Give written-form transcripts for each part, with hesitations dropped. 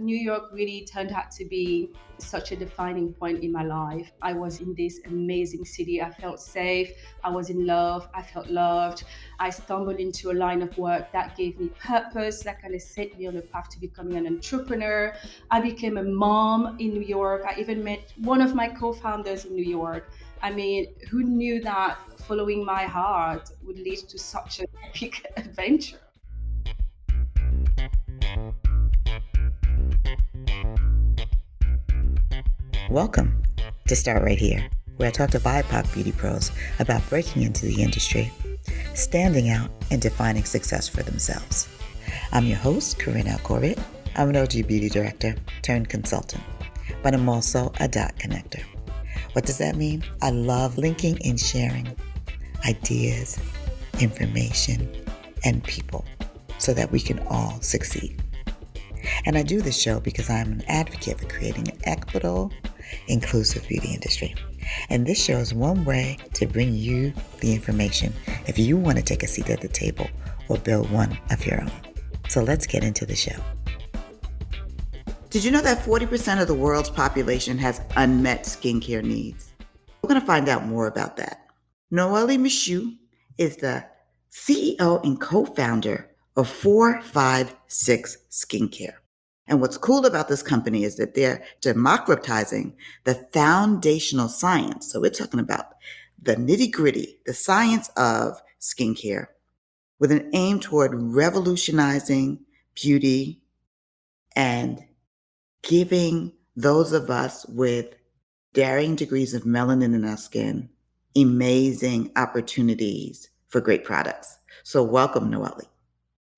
New York really turned out to be such a defining point in my life. I was in this amazing city. I felt safe. I was in love. I felt loved. I stumbled into a line of work that gave me purpose, that kind of set me on a path to becoming an entrepreneur. I became a mom in New York. I even met one of my co-founders in New York. I mean, who knew that following my heart would lead to such an epic adventure? Welcome to Start Right Here, where I talk to BIPOC beauty pros about breaking into the industry, standing out, and defining success for themselves. I'm your host, Corinne Alcorit. I'm an OG beauty director turned consultant, but I'm also a dot connector. What does that mean? I love linking and sharing ideas, information, and people so that we can all succeed. And I do this show because I'm an advocate for creating an equitable, inclusive beauty industry. And this show is one way to bring you the information if you want to take a seat at the table or build one of your own. So let's get into the show. Did you know that 40% of the world's population has unmet skincare needs? We're going to find out more about that. Noelly Michoux is the CEO and co-founder of 456 Skincare. And what's cool about this company is that they're democratizing the foundational science. So we're talking about the nitty-gritty, the science of skincare, with an aim toward revolutionizing beauty and giving those of us with varying degrees of melanin in our skin amazing opportunities for great products. So welcome, Noelly.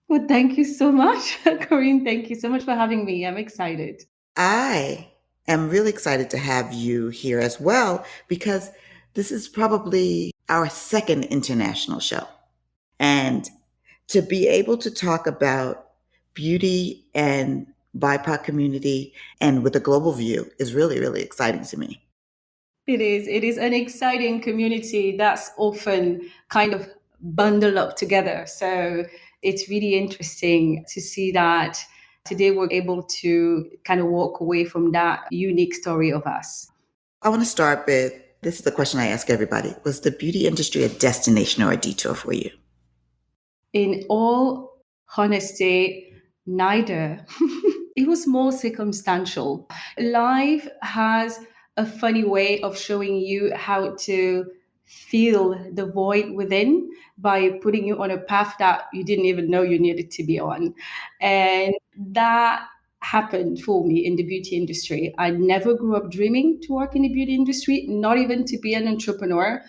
Well, thank you so much, Corinne. Thank you so much for having me. I'm excited. I am really excited to have you here as well because this is probably our second international show. And to be able to talk about beauty and BIPOC community and with a global view is really, really exciting to me. It is. It is an exciting community that's often kind of bundled up together. So it's really interesting to see that today we're able to kind of walk away from that unique story of us. I want to start with, this is the question I ask everybody. Was the beauty industry a destination or a detour for you? In all honesty, neither. It was more circumstantial. Life has a funny way of showing you how to fill the void within by putting you on a path that you didn't even know you needed to be on. And that happened for me in the beauty industry. I never grew up dreaming to work in the beauty industry, not even to be an entrepreneur.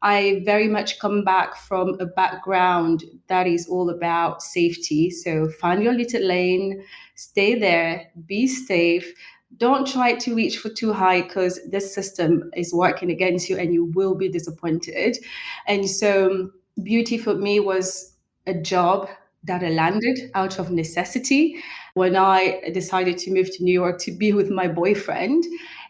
I very much come back from a background that is all about safety. So find your little lane, stay there, be safe. Don't try to reach for too high because this system is working against you and you will be disappointed. And so beauty for me was a job that I landed out of necessity when I decided to move to New York to be with my boyfriend.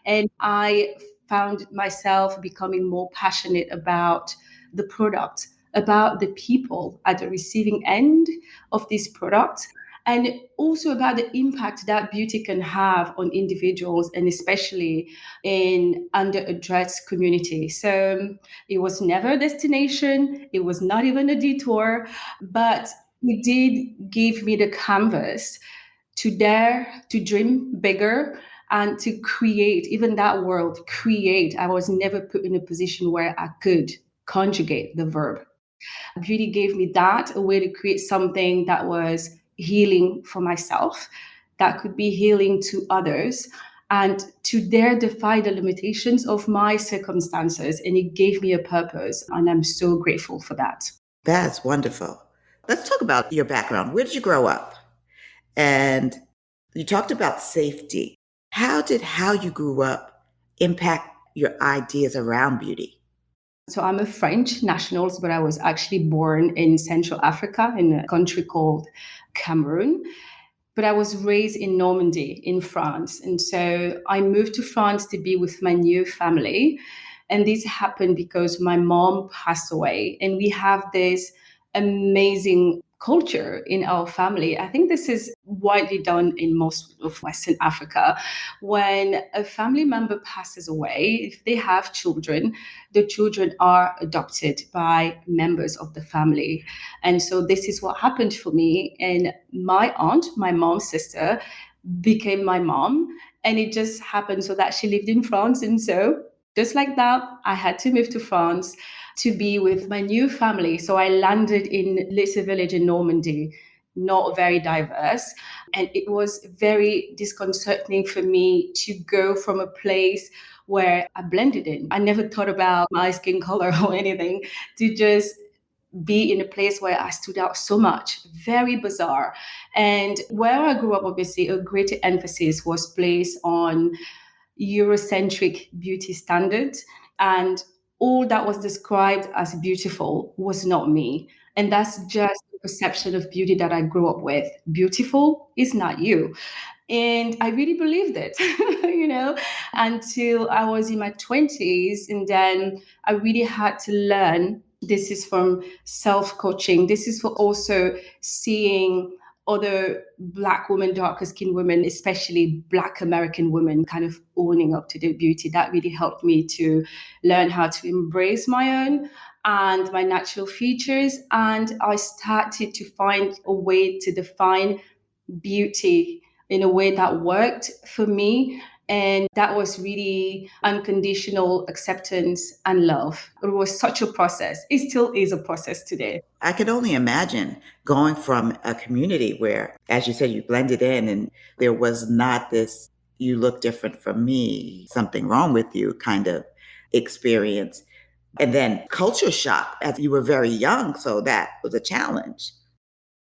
And I found myself becoming more passionate about the product, about the people at the receiving end of this product, and also about the impact that beauty can have on individuals and especially in underaddressed communities. So it was never a destination, it was not even a detour, but it did give me the canvas to dare to dream bigger and to create, even that world, create. I was never put in a position where I could conjugate the verb. Beauty gave me that, a way to create something that was healing for myself, that could be healing to others, and to dare defy the limitations of my circumstances. And it gave me a purpose. And I'm so grateful for that. That's wonderful. Let's talk about your background. Where did you grow up? And you talked about safety. How did how you grew up impact your ideas around beauty? So I'm a French national, but I was actually born in Central Africa in a country called Cameroon. But I was raised in Normandy in France. And so I moved to France to be with my new family. And this happened because my mom passed away. And we have this amazing culture in our family. I think this is widely done in most of Western Africa. When a family member passes away, if they have children, the children are adopted by members of the family. And so this is what happened for me. And my aunt, my mom's sister, became my mom. And it just happened so that she lived in France. And so just like that, I had to move to France to be with my new family. So I landed in little village in Normandy, not very diverse. And it was very disconcerting for me to go from a place where I blended in. I never thought about my skin color or anything, to just be in a place where I stood out so much. Very bizarre. And where I grew up, obviously, a greater emphasis was placed on Eurocentric beauty standards. And all that was described as beautiful was not me. And that's just the perception of beauty that I grew up with. Beautiful is not you. And I really believed it, until I was in my 20s. And then I really had to learn. This is from self coaching. This is for also seeing other Black women, darker skinned women, especially Black American women, kind of owning up to their beauty. That really helped me to learn how to embrace my own and my natural features. And I started to find a way to define beauty in a way that worked for me. And that was really unconditional acceptance and love. It was such a process. It still is a process today. I could only imagine going from a community where, as you said, you blended in and there was not this, you look different from me, something wrong with you kind of experience. And then culture shock as you were very young. So that was a challenge.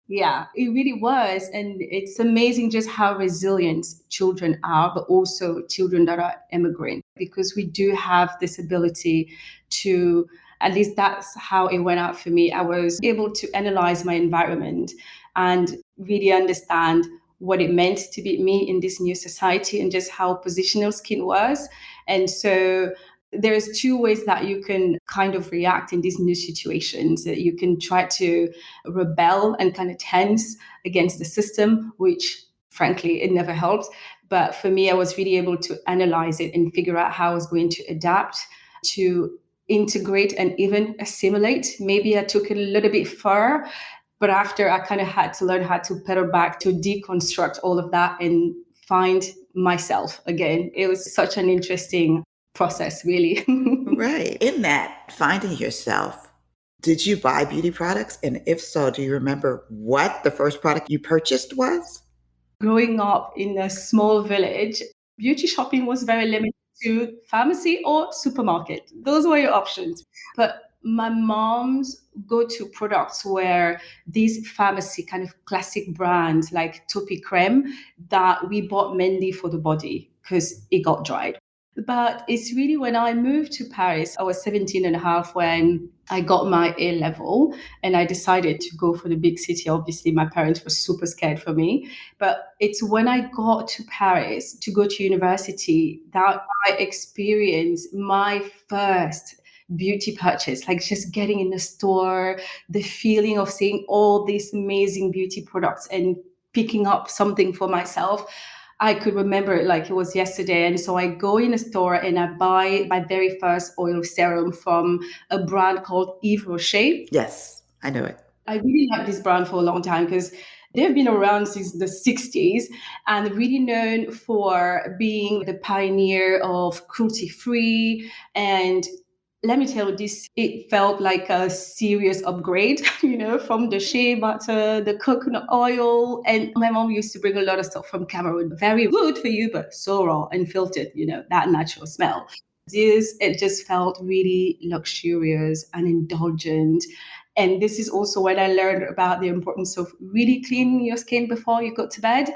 Yeah, it really was. And it's amazing just how resilient children are, but also children that are immigrant, because we do have this ability to, at least that's how it went out for me. I was able to analyze my environment and really understand what it meant to be me in this new society and just how positional skin was. And so there's two ways that you can kind of react in these new situations. You can try to rebel and kind of tense against the system, which frankly, it never helps. But for me, I was really able to analyze it and figure out how I was going to adapt, to integrate and even assimilate. Maybe I took it a little bit far, but after I kind of had to learn how to pedal back to deconstruct all of that and find myself again. It was such an interesting process, really. Right. In that, finding yourself, did you buy beauty products? And if so, do you remember what the first product you purchased was? Growing up in a small village, beauty shopping was very limited to pharmacy or supermarket. Those were your options. But my mom's go-to products were these pharmacy kind of classic brands like Topi Creme that we bought mainly for the body because it got dried. But it's really when I moved to Paris, I was 17 and a half when I got my A level and I decided to go for the big city. Obviously, my parents were super scared for me. But it's when I got to Paris to go to university that I experienced my first beauty purchase, like just getting in the store, the feeling of seeing all these amazing beauty products and picking up something for myself. I could remember it like it was yesterday. And so I go in a store and I buy my very first oil serum from a brand called Yves Rocher. Yes, I know it. I really like this brand for a long time because they've been around since the 60s and really known for being the pioneer of cruelty free. And let me tell you this, it felt like a serious upgrade, from the shea butter, the coconut oil. And my mom used to bring a lot of stuff from Cameroon. Very good for you, but so raw and filtered, that natural smell. This, it just felt really luxurious and indulgent. And this is also when I learned about the importance of really cleaning your skin before you go to bed.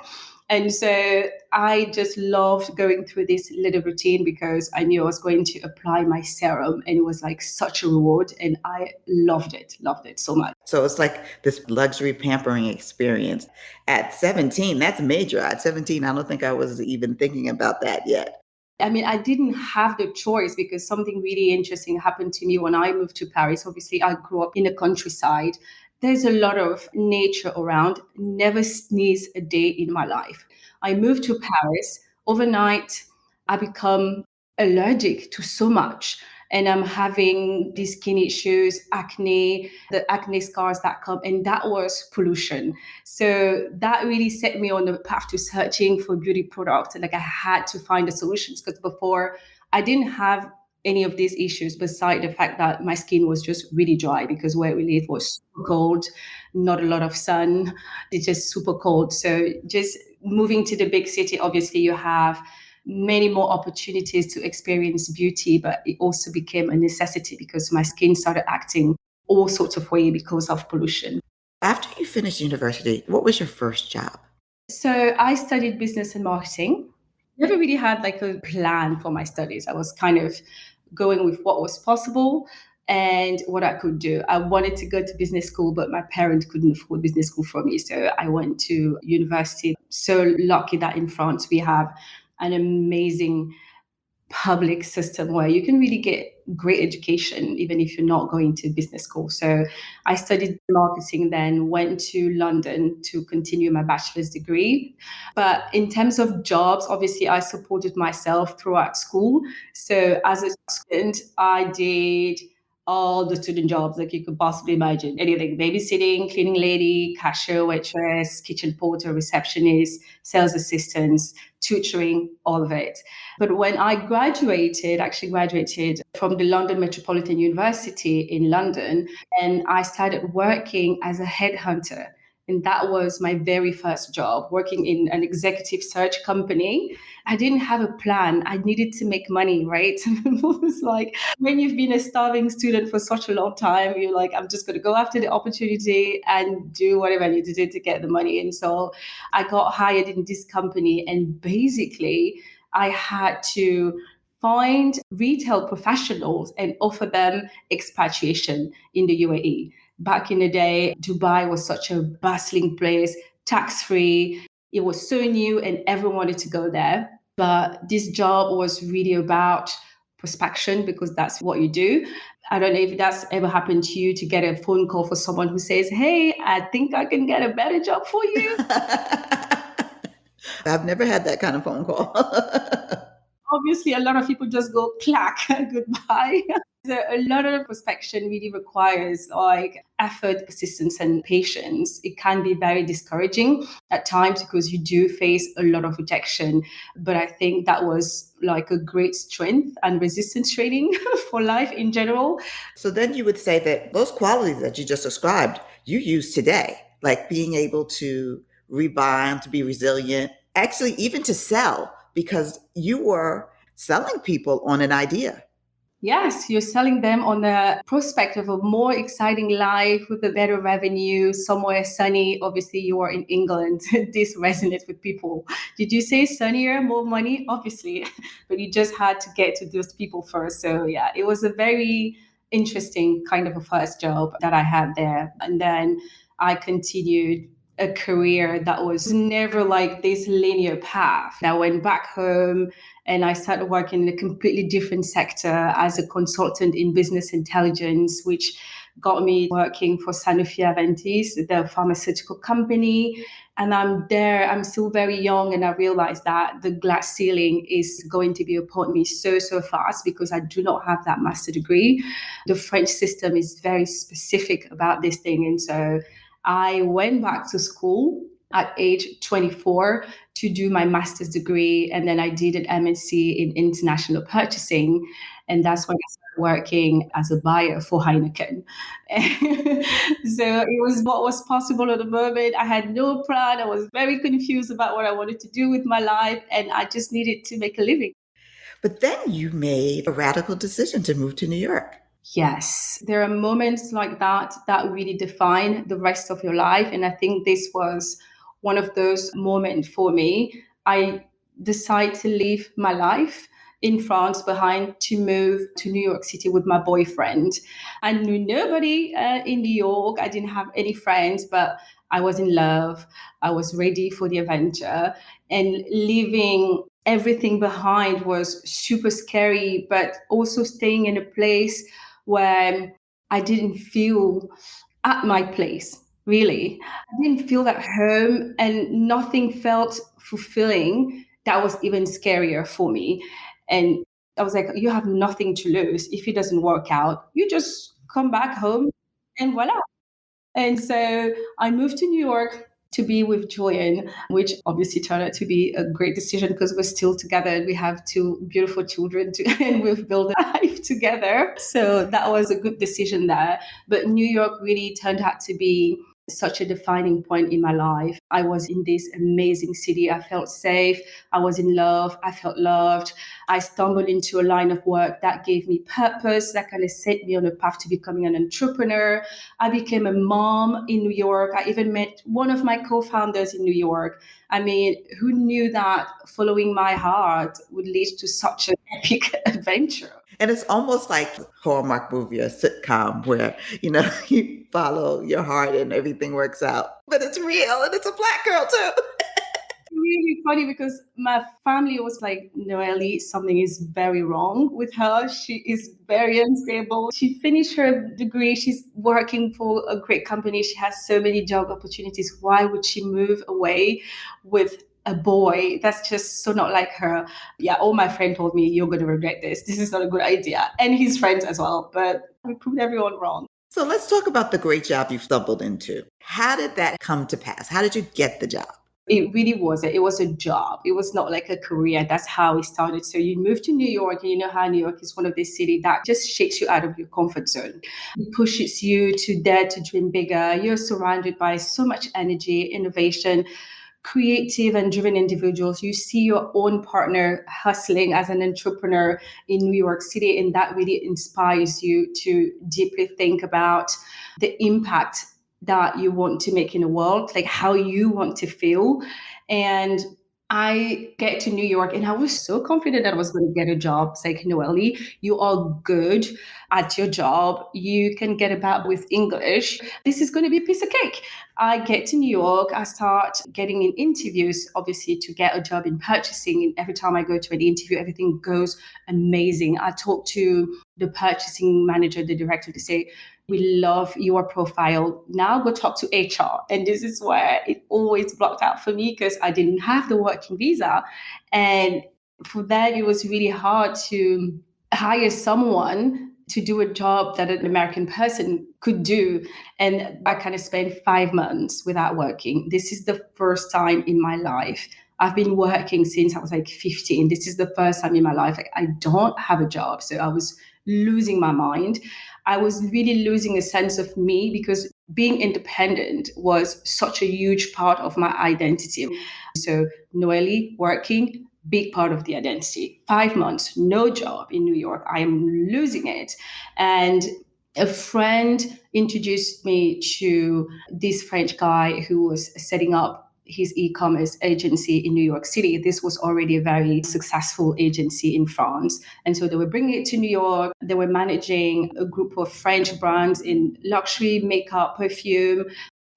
And so I just loved going through this little routine because I knew I was going to apply my serum and it was like such a reward. And I loved it so much. So it's like this luxury pampering experience. At 17, that's major. At 17, I don't think I was even thinking about that yet. I mean, I didn't have the choice because something really interesting happened to me when I moved to Paris. Obviously, I grew up in the countryside There's a lot of nature around. Never sneeze a day in my life. I moved to Paris. Overnight, I become allergic to so much. And I'm having these skin issues, acne, the acne scars that come, and that was pollution. So that really set me on the path to searching for beauty products. And like I had to find the solutions because before I didn't have any of these issues beside the fact that my skin was just really dry because where we live was super cold, not a lot of sun. It's just super cold. So just moving to the big city, obviously you have many more opportunities to experience beauty, but it also became a necessity because my skin started acting all sorts of way because of pollution. After you finished university, what was your first job? So I studied business and marketing. Never really had like a plan for my studies. I was kind of going with what was possible and what I could do. I wanted to go to business school, but my parents couldn't afford business school for me. So I went to university. So lucky that in France we have an amazing public system where you can really get great education even if you're not going to business school. So I studied marketing, then went to London to continue my bachelor's degree. But in terms of jobs, obviously I supported myself throughout school. So as a student, I did all the student jobs like you could possibly imagine. Anything, babysitting, cleaning lady, cashier, waitress, kitchen porter, receptionist, sales assistants, tutoring, all of it. But when I graduated, actually graduated from the London Metropolitan University in London, and I started working as a headhunter. And that was my very first job, working in an executive search company. I didn't have a plan. I needed to make money, right? It was like when you've been a starving student for such a long time, you're like, I'm just going to go after the opportunity and do whatever I need to do to get the money. And so I got hired in this company, and basically, I had to find retail professionals and offer them expatriation in the UAE. Back in the day, Dubai was such a bustling place, tax free. It was so new and everyone wanted to go there. But this job was really about prospection because that's what you do. I don't know if that's ever happened to you to get a phone call for someone who says, "Hey, I think I can get a better job for you." I've never had that kind of phone call. Obviously, a lot of people just go clack, goodbye. So a lot of prospection really requires like effort, persistence, and patience. It can be very discouraging at times because you do face a lot of rejection. But I think that was like a great strength and resistance training for life in general. So then you would say that those qualities that you just described, you use today, like being able to rebound, to be resilient, actually, even to sell, because you were selling people on an idea. Yes, you're selling them on the prospect of a more exciting life with a better revenue, somewhere sunny. Obviously, you are in England. This resonates with people. Did you say sunnier, more money? Obviously, but you just had to get to those people first. So, yeah, it was a very interesting kind of a first job that I had there. And then I continued a career that was never like this linear path. I went back home and I started working in a completely different sector as a consultant in business intelligence, which got me working for Sanofi Aventis, the pharmaceutical company. And I'm there, I'm still very young, and I realized that the glass ceiling is going to be upon me so, so fast because I do not have that master degree. The French system is very specific about this thing. And so I went back to school at age 24 to do my master's degree. And then I did an MSc in international purchasing. And that's when I started working as a buyer for Heineken. So it was what was possible at the moment. I had no plan. I was very confused about what I wanted to do with my life. And I just needed to make a living. But then you made a radical decision to move to New York. Yes, there are moments like that that really define the rest of your life. And I think this was one of those moments for me. I decided to leave my life in France behind to move to New York City with my boyfriend. I knew nobody in New York. I didn't have any friends, but I was in love. I was ready for the adventure. And leaving everything behind was super scary, but also staying in a place where I didn't feel at my place, really. I didn't feel at home and nothing felt fulfilling. That was even scarier for me. And I was like, you have nothing to lose. If it doesn't work out, you just come back home and voila. And so I moved to New York to be with Julian, which obviously turned out to be a great decision because we're still together and we have two beautiful children and we've built a life together. So that was a good decision there. But New York really turned out to be such a defining point in my life. I was in this amazing city. I felt safe. I was in love. I felt loved. I stumbled into a line of work that gave me purpose, that kind of set me on a path to becoming an entrepreneur. I became a mom in New York. I even met one of my co-founders in New York. I mean, who knew that following my heart would lead to such an epic adventure? And it's almost like a Hallmark movie or sitcom where, you follow your heart and everything works out. But it's real and it's a Black girl too. Really funny because my family was like, Noelly, something is very wrong with her. She is very unstable. She finished her degree. She's working for a great company. She has so many job opportunities. Why would she move away with a boy? That's just so not like her. Yeah, all my friends told me, you're going to regret this. This is not a good idea. And his friends as well. But we proved everyone wrong. So let's talk about the great job you stumbled into. How did that come to pass? How did you get the job? It really was. It was a job. It was not like a career. That's how it started. So you move to New York, and you know how New York is one of these cities that just shakes you out of your comfort zone. It pushes you to dare to dream bigger. You're surrounded by so much energy, innovation, creative and driven individuals. You see your own partner hustling as an entrepreneur in New York City, and that really inspires you to deeply think about the impact that you want to make in the world, like how you want to feel. And I get to New York and I was so confident that I was going to get a job. It's like, Noelly, you are good at your job. You can get about with English. This is going to be a piece of cake. I get to New York. I start getting in interviews, obviously, to get a job in purchasing. And every time I go to an interview, everything goes amazing. I talk to the purchasing manager, the director, to say, we love your profile. Now go talk to HR. And this is where it always blocked out for me because I didn't have the working visa. And for that, it was really hard to hire someone to do a job that an American person could do. And I kind of spent 5 months without working. This is the first time in my life. I've been working since I was like 15. This is the first time in my life I don't have a job. So I was losing my mind. I was really losing a sense of me because being independent was such a huge part of my identity. So Noelly working, big part of the identity. 5 months, no job in New York. I am losing it. And a friend introduced me to this French guy who was setting up his e-commerce agency in New York City. This was already a very successful agency in France. And so they were bringing it to New York. They were managing a group of French brands in luxury, makeup, perfume.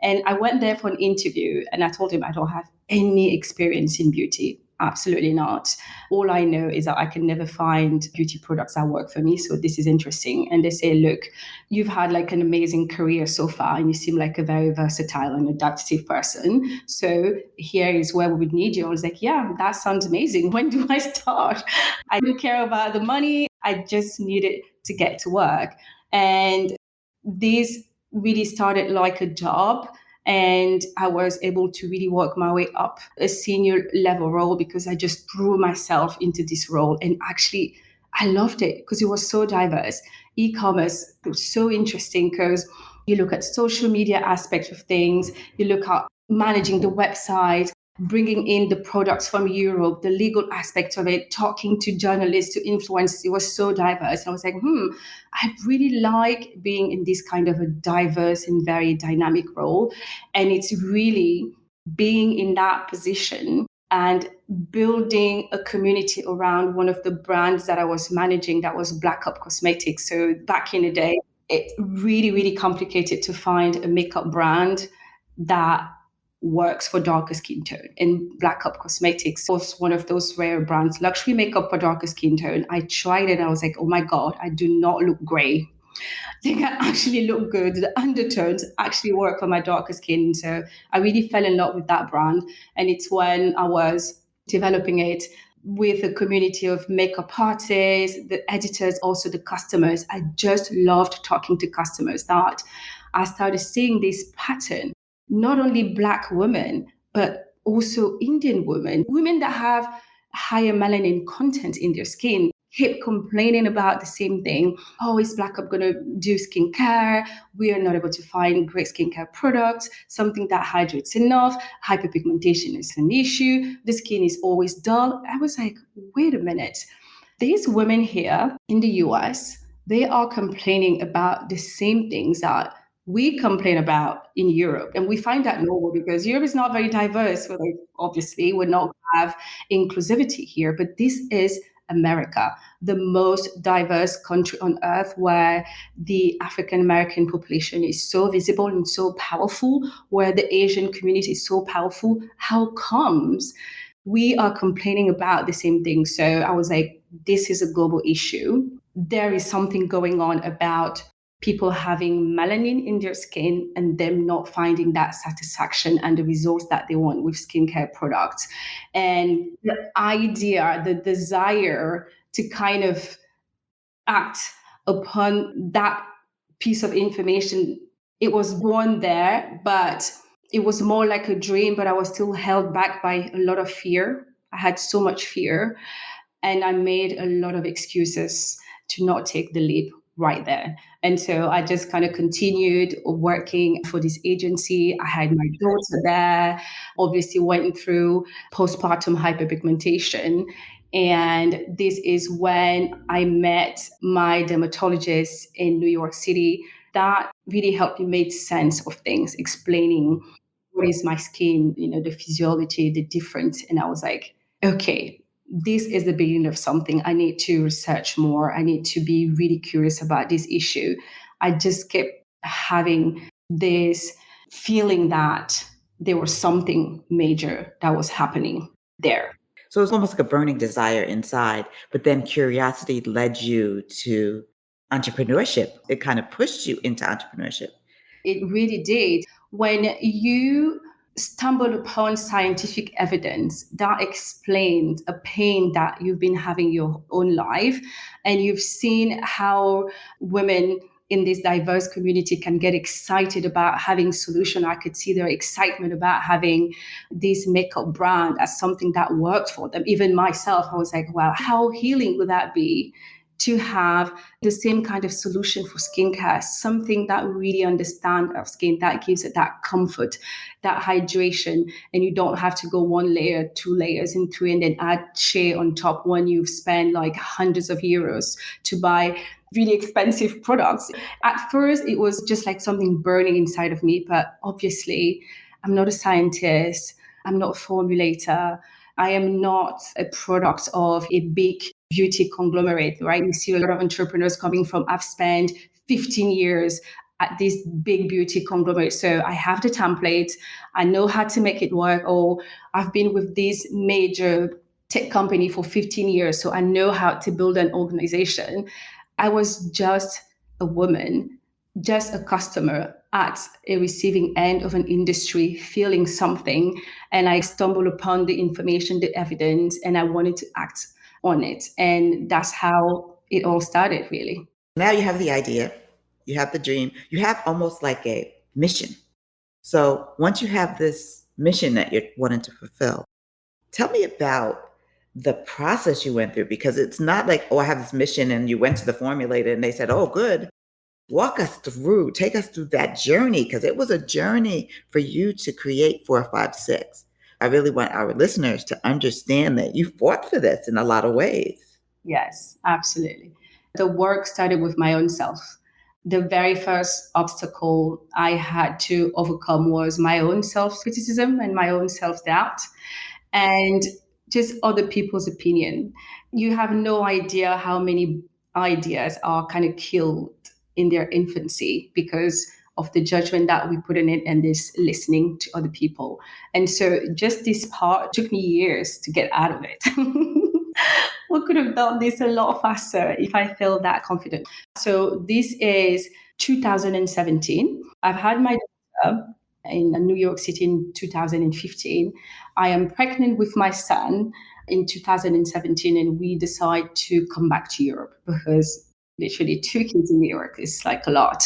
And I went there for an interview and I told him I don't have any experience in beauty. Absolutely not. All I know is that I can never find beauty products that work for me. So this is interesting. And they say, look, you've had like an amazing career so far and you seem like a very versatile and adaptive person. So here is where we would need you. I was like, yeah, that sounds amazing. When do I start? I didn't care about the money. I just needed to get to work. And this really started like a job. And I was able to really work my way up a senior level role because I just threw myself into this role. And actually, I loved it because it was so diverse. E-commerce was so interesting because you look at social media aspects of things, you look at managing the website, bringing in the products from Europe, the legal aspect of it, talking to journalists, to influencers. It was so diverse. And I was like, I really like being in this kind of a diverse and very dynamic role. And it's really being in that position and building a community around one of the brands that I was managing, that was BlackUp Cosmetics. So back in the day, it really, really complicated to find a makeup brand that works for darker skin tone. And BlackUp Cosmetics was one of those rare brands, luxury makeup for darker skin tone. I tried it and I was like, oh my God, I do not look gray. They can actually look good. The undertones actually work for my darker skin. So I really fell in love with that brand. And it's when I was developing it with a community of makeup artists, the editors, also the customers. I just loved talking to customers that I started seeing this pattern, not only Black women, but also Indian women, women that have higher melanin content in their skin, keep complaining about the same thing. Oh, is BlackUp going to do skincare? We are not able to find great skincare products, something that hydrates enough. Hyperpigmentation is an issue. The skin is always dull. I was like, wait a minute. These women here in the US, they are complaining about the same things that we complain about in Europe. And we find that normal because Europe is not very diverse. Well, like, obviously, we're not have inclusivity here, but this is America, the most diverse country on earth, where the African American population is so visible and so powerful, where the Asian community is so powerful. How comes we are complaining about the same thing? So I was like, this is a global issue. There is something going on about people having melanin in their skin and them not finding that satisfaction and the results that they want with skincare products. And the idea, the desire to kind of act upon that piece of information, it was born there, but it was more like a dream, but I was still held back by a lot of fear. I had so much fear, and I made a lot of excuses to not take the leap right there. And so I just kind of continued working for this agency. I had my daughter there, obviously went through postpartum hyperpigmentation. And this is when I met my dermatologist in New York City. That really helped me make sense of things, explaining what is my skin, the physiology, the difference. And I was like, okay, this is the beginning of something. I need to research more. I need to be really curious about this issue. I just kept having this feeling that there was something major that was happening there. So it's almost like a burning desire inside, but then curiosity led you to entrepreneurship. It kind of pushed you into entrepreneurship. It really did. When you stumble upon scientific evidence that explains a pain that you've been having your own life, and you've seen how women in this diverse community can get excited about having solution. I could see their excitement about having this makeup brand as something that worked for them. Even myself, I was like, wow, how healing would that be to have the same kind of solution for skincare, something that really understands our skin, that gives it that comfort, that hydration, and you don't have to go one layer, two layers, and three, and then add shea on top when you've spent like hundreds of euros to buy really expensive products. At first, it was just like something burning inside of me, but obviously, I'm not a scientist, I'm not a formulator, I am not a product of a big beauty conglomerate, right? You see a lot of entrepreneurs coming from, I've spent 15 years at this big beauty conglomerate. So I have the template, I know how to make it work, or I've been with this major tech company for 15 years, so I know how to build an organization. I was just a woman, just a customer at a receiving end of an industry, feeling something. And I stumbled upon the information, the evidence, and I wanted to act on it. And that's how it all started, really. Now you have the idea, you have the dream, you have almost like a mission. So once you have this mission that you're wanting to fulfill, tell me about the process you went through, because it's not like, oh, I have this mission and you went to the formulator and they said, oh, good. Walk us through, take us through that journey, because it was a journey for you to create 456. I really want our listeners to understand that you fought for this in a lot of ways. Yes, absolutely. The work started with my own self. The very first obstacle I had to overcome was my own self criticism and my own self doubt, and just other people's opinion. You have no idea how many ideas are kind of killed in their infancy because of the judgment that we put in it and this listening to other people. And so just this part took me years to get out of it. we could have done this a lot faster if I felt that confident. So this is 2017. I've had my daughter in New York City in 2015. I am pregnant with my son in 2017, and we decide to come back to Europe because literally two kids in New York is like a lot.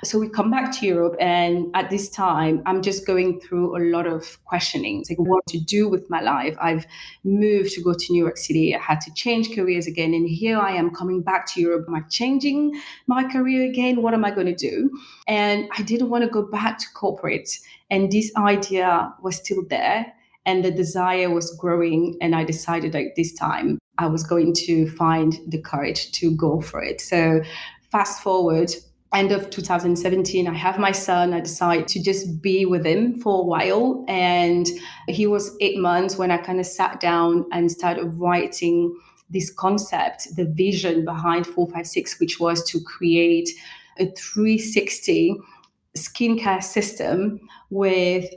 So we come back to Europe, and at this time, I'm just going through a lot of questioning, like what to do with my life. I've moved to go to New York City. I had to change careers again, and here I am coming back to Europe. Am I changing my career again? What am I going to do? And I didn't want to go back to corporate, and this idea was still there, and the desire was growing. And I decided like this time I was going to find the courage to go for it. So fast forward, end of 2017, I have my son. I decide to just be with him for a while. And he was 8 months when I kind of sat down and started writing this concept, the vision behind 456, which was to create a 360 skincare system with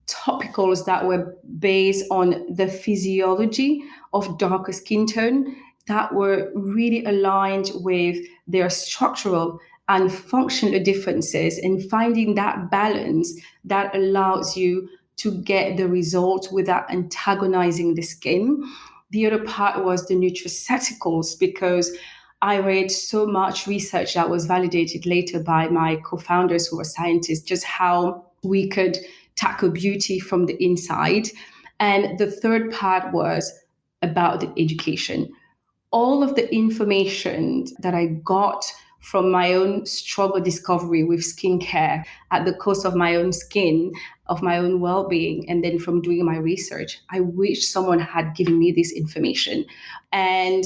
topicals that were based on the physiology of darker skin tone that were really aligned with their structural and functional differences, and finding that balance that allows you to get the result without antagonizing the skin. The other part was the nutraceuticals, because I read so much research that was validated later by my co-founders who were scientists, just how we could tackle beauty from the inside. And the third part was about the education. All of the information that I got from my own struggle discovery with skincare at the cost of my own skin, of my own well-being, and then from doing my research, I wish someone had given me this information. And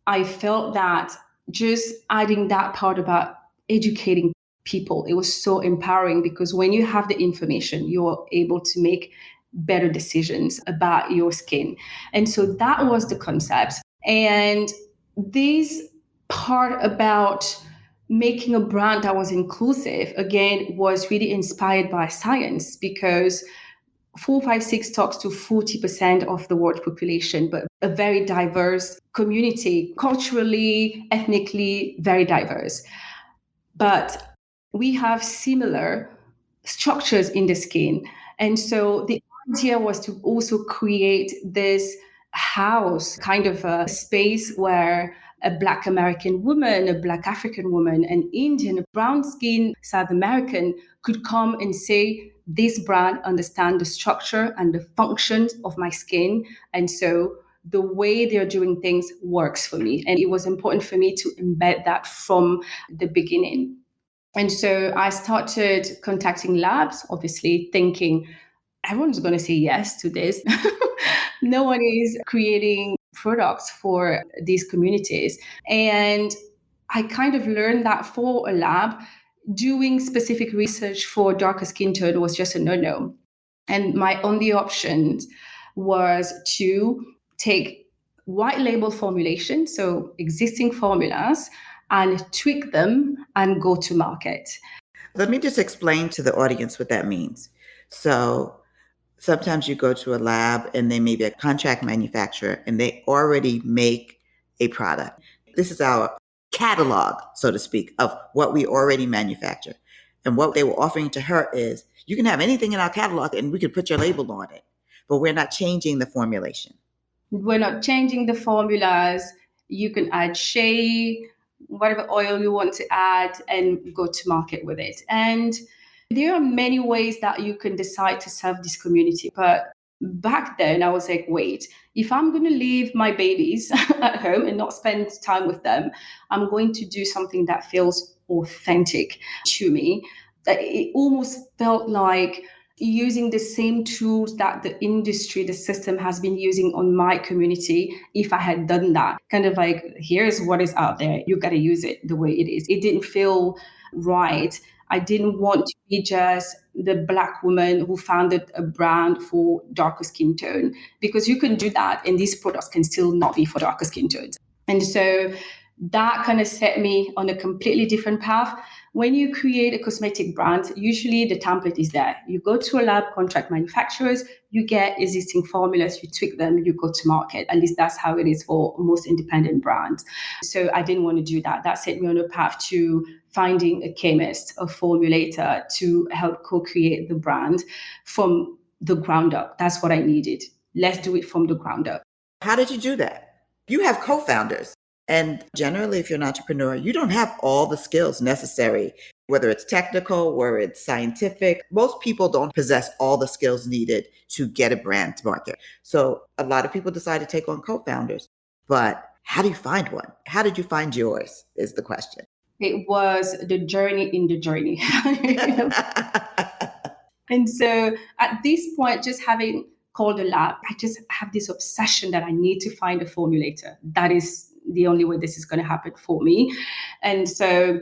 I felt that just adding that part about educating people, it was so empowering, because when you have the information, you're able to make better decisions about your skin. And so that was the concept. And this part about making a brand that was inclusive, again, was really inspired by science, because 456 talks to 40% of the world population, but a very diverse community, culturally, ethnically, very diverse. But we have similar structures in the skin. And so the idea was to also create this house, kind of a space where a Black American woman, a Black African woman, an Indian, a brown skin South American could come and say, this brand understands the structure and the functions of my skin. And so the way they're doing things works for me. And it was important for me to embed that from the beginning. And so I started contacting labs, obviously thinking everyone's going to say yes to this. No one is creating products for these communities. And I kind of learned that for a lab, doing specific research for darker skin tone was just a no-no. And my only option was to take white label formulation, so existing formulas, and tweak them and go to market. Let me just explain to the audience what that means. So sometimes you go to a lab and they may be a contract manufacturer and they already make a product. This is our catalog, so to speak, of what we already manufacture. And what they were offering to her is, you can have anything in our catalog and we could put your label on it, but we're not changing the formulation. We're not changing the formulas. You can add shea, whatever oil you want to add, and go to market with it. And there are many ways that you can decide to serve this community. But back then, I was like, wait, if I'm going to leave my babies at home and not spend time with them, I'm going to do something that feels authentic to me. It almost felt like using the same tools that the industry, the system has been using on my community. If I had done that, kind of like, here's what is out there, you got to use it the way it is. It didn't feel right. I didn't want to be just the Black woman who founded a brand for darker skin tone, because you can do that and these products can still not be for darker skin tones. And so that kind of set me on a completely different path. When you create a cosmetic brand, usually the template is there. You go to a lab, contract manufacturers, you get existing formulas, you tweak them, you go to market. At least that's how it is for most independent brands. So I didn't want to do that. That set me on a path to finding a chemist, a formulator to help co-create the brand from the ground up. That's what I needed. Let's do it from the ground up. How did you do that? You have co-founders. And generally, if you're an entrepreneur, you don't have all the skills necessary, whether it's technical or it's scientific. Most people don't possess all the skills needed to get a brand to market. So a lot of people decide to take on co-founders. But how do you find one? How did you find yours is the question. It was the journey in the journey. And so at this point, just having called a lab, I just have this obsession that I need to find a formulator. That is the only way this is going to happen for me. And so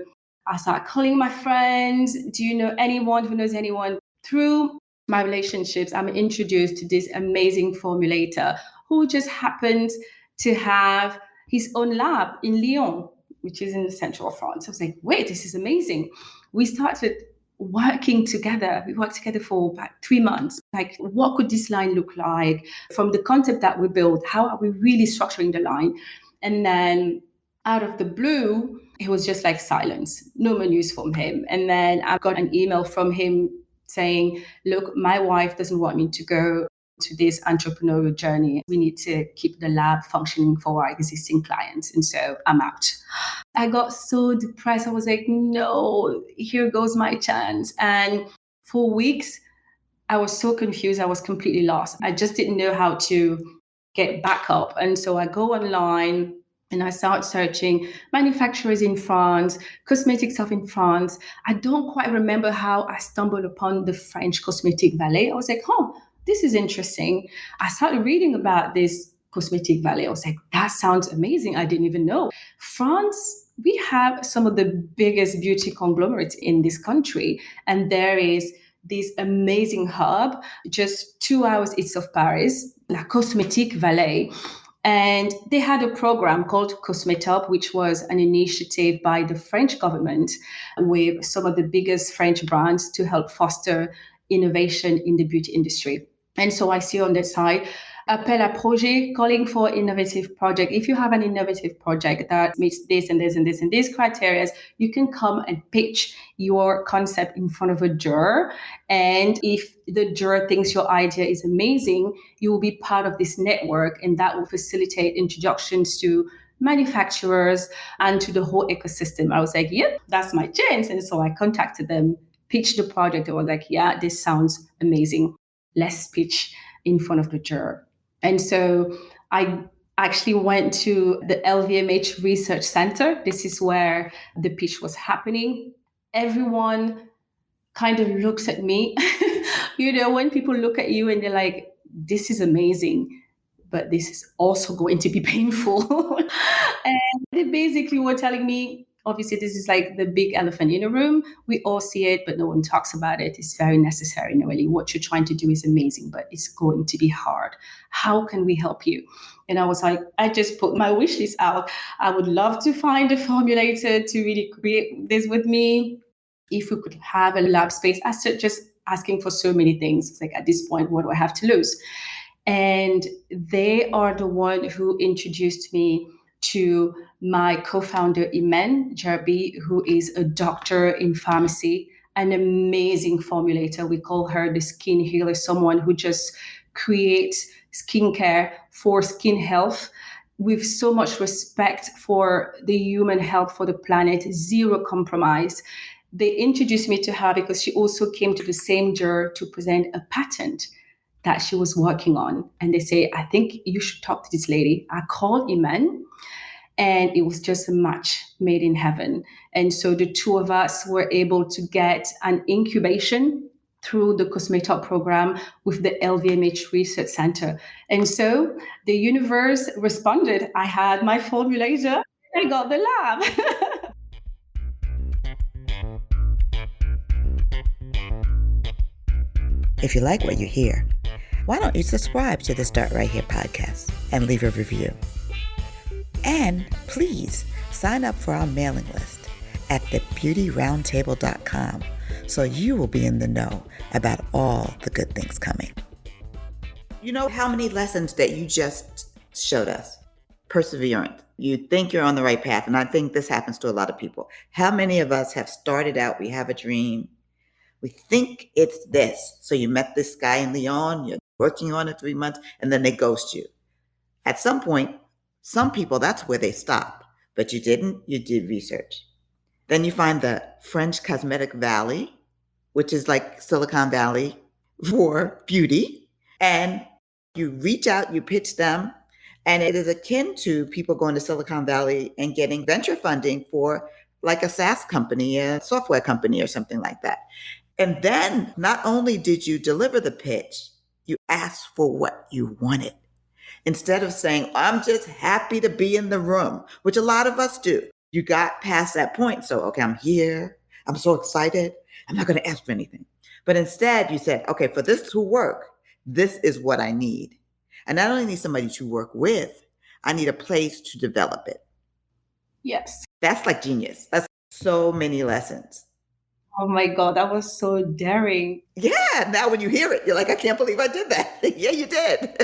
I started calling my friends. Do you know anyone who knows anyone? Through my relationships, I'm introduced to this amazing formulator who just happens to have his own lab in Lyon, which is in the central of France. I was like, wait, this is amazing. We started working together. We worked together for about 3 months. Like, what could this line look like? From the concept that we built, how are we really structuring the line? And then out of the blue, it was just like silence, no more news from him. And then I got an email from him saying, look, my wife doesn't want me to go to this entrepreneurial journey. We need to keep the lab functioning for our existing clients. And so I'm out. I got so depressed. I was like, no, here goes my chance. And for weeks, I was so confused. I was completely lost. I just didn't know how to get back up. And so I go online and I start searching manufacturers in France, cosmetic stuff in France. I don't quite remember how I stumbled upon the French Cosmetic Valley. I was like, oh, this is interesting. I started reading about this Cosmetic Valley. I was like, that sounds amazing. I didn't even know. France, we have some of the biggest beauty conglomerates in this country. And there is this amazing hub, just 2 hours east of Paris, La Cosmetique Valley. And they had a program called Cosmetop, which was an initiative by the French government with some of the biggest French brands to help foster innovation in the beauty industry. And so I see on that side, appel à projet, calling for innovative project. If you have an innovative project that meets this and this and this and these criteria, you can come and pitch your concept in front of a juror. And if the juror thinks your idea is amazing, you will be part of this network, and that will facilitate introductions to manufacturers and to the whole ecosystem. I was like, yep, that's my chance. And so I contacted them, pitched the project. I was like, yeah, this sounds amazing. Let's pitch in front of the juror. And so I actually went to the LVMH Research Center. This is where the pitch was happening. Everyone kind of looks at me. When people look at you and they're like, this is amazing, but this is also going to be painful. And they basically were telling me, obviously, this is like the big elephant in the room. We all see it, but no one talks about it. It's very necessary, Noelly. What you're trying to do is amazing, but it's going to be hard. How can we help you? And I was like, I just put my wish list out. I would love to find a formulator to really create this with me. If we could have a lab space, I started just asking for so many things. It's like, at this point, what do I have to lose? And they are the one who introduced me to my co-founder, Imen Jarbi, who is a doctor in pharmacy, an amazing formulator. We call her the skin healer, someone who just creates skincare for skin health with so much respect for the human health, for the planet, zero compromise. They introduced me to her because she also came to the same juror to present a patent that she was working on. And they say, I think you should talk to this lady. I called Iman, and it was just a match made in heaven. And so the two of us were able to get an incubation through the Cosmetop program with the LVMH Research Center. And so the universe responded. I had my formulator, I got the lab. If you like what you hear, why don't you subscribe to the Start Right Here podcast and leave a review? And please sign up for our mailing list at thebeautyroundtable.com so you will be in the know about all the good things coming. You know how many lessons that you just showed us? Perseverance. You think you're on the right path, and I think this happens to a lot of people. How many of us have started out, we have a dream, we think it's this. So you met this guy in Lyon, you're working on it 3 months, and then they ghost you. At some point, some people, that's where they stop. But you didn't, you did research. Then you find the French Cosmetic Valley, which is like Silicon Valley for beauty. And you reach out, you pitch them, and it is akin to people going to Silicon Valley and getting venture funding for like a SaaS company, a software company, or something like that. And then not only did you deliver the pitch, you asked for what you wanted. Instead of saying, I'm just happy to be in the room, which a lot of us do. You got past that point. So, okay, I'm here. I'm so excited. I'm not going to ask for anything. But instead, you said, okay, for this to work, this is what I need. And I don't only need somebody to work with, I need a place to develop it. Yes. That's like genius. That's so many lessons. Oh my God, that was so daring. Yeah. Now when you hear it, you're like, I can't believe I did that. Yeah, you did.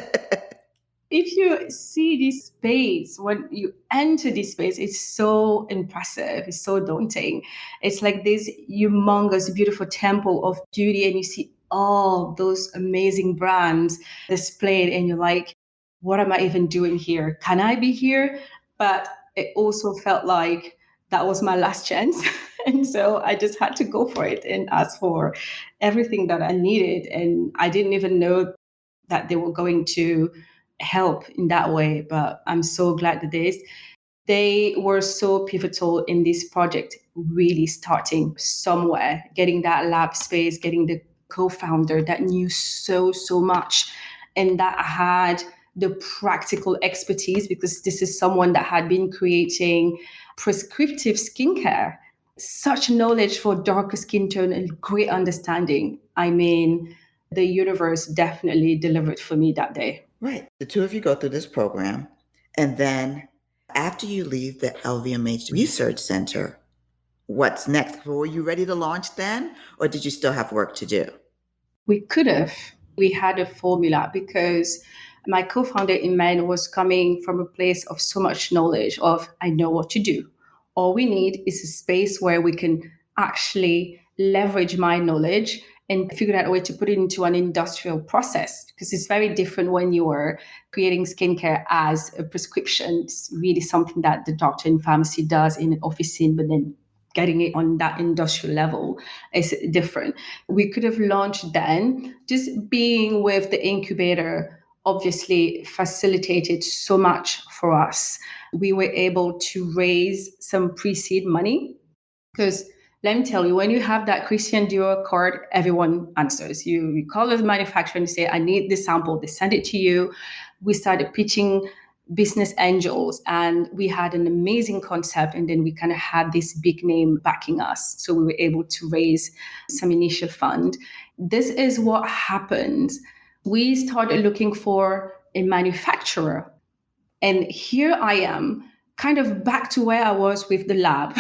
If you see this space, when you enter this space, it's so impressive. It's so daunting. It's like this humongous, beautiful temple of beauty, and you see all those amazing brands displayed, and you're like, what am I even doing here? Can I be here? But it also felt like that was my last chance. And so I just had to go for it and ask for everything that I needed. And I didn't even know that they were going to help in that way. But I'm so glad that they were so pivotal in this project, really starting somewhere, getting that lab space, getting the co-founder that knew so much and that had the practical expertise, because this is someone that had been creating prescriptive skincare, such knowledge for darker skin tone and great understanding. I mean, the universe definitely delivered for me that day. Right. The two of you go through this program, and then after you leave the LVMH Research Center, what's next? Were you ready to launch then, or did you still have work to do? We could have. We had a formula because my co-founder Iman was coming from a place of so much knowledge of, I know what to do. All we need is a space where we can actually leverage my knowledge and figure out a way to put it into an industrial process, because it's very different when you are creating skincare as a prescription. It's really something that the doctor in pharmacy does in an office scene, but then getting it on that industrial level is different. We could have launched then. Just being with the incubator obviously facilitated so much for us. We were able to raise some pre-seed money because let me tell you, when you have that Christian Dior card, everyone answers. You call the manufacturer and you say, I need this sample. They send it to you. We started pitching business angels and we had an amazing concept, and then we kind of had this big name backing us. So we were able to raise some initial fund. This is what happens. We started looking for a manufacturer. And here I am, kind of back to where I was with the lab.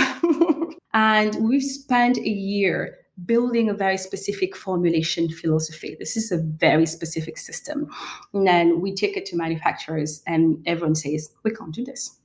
And we've spent a year building a very specific formulation philosophy. This is a very specific system. And then we take it to manufacturers and everyone says, we can't do this.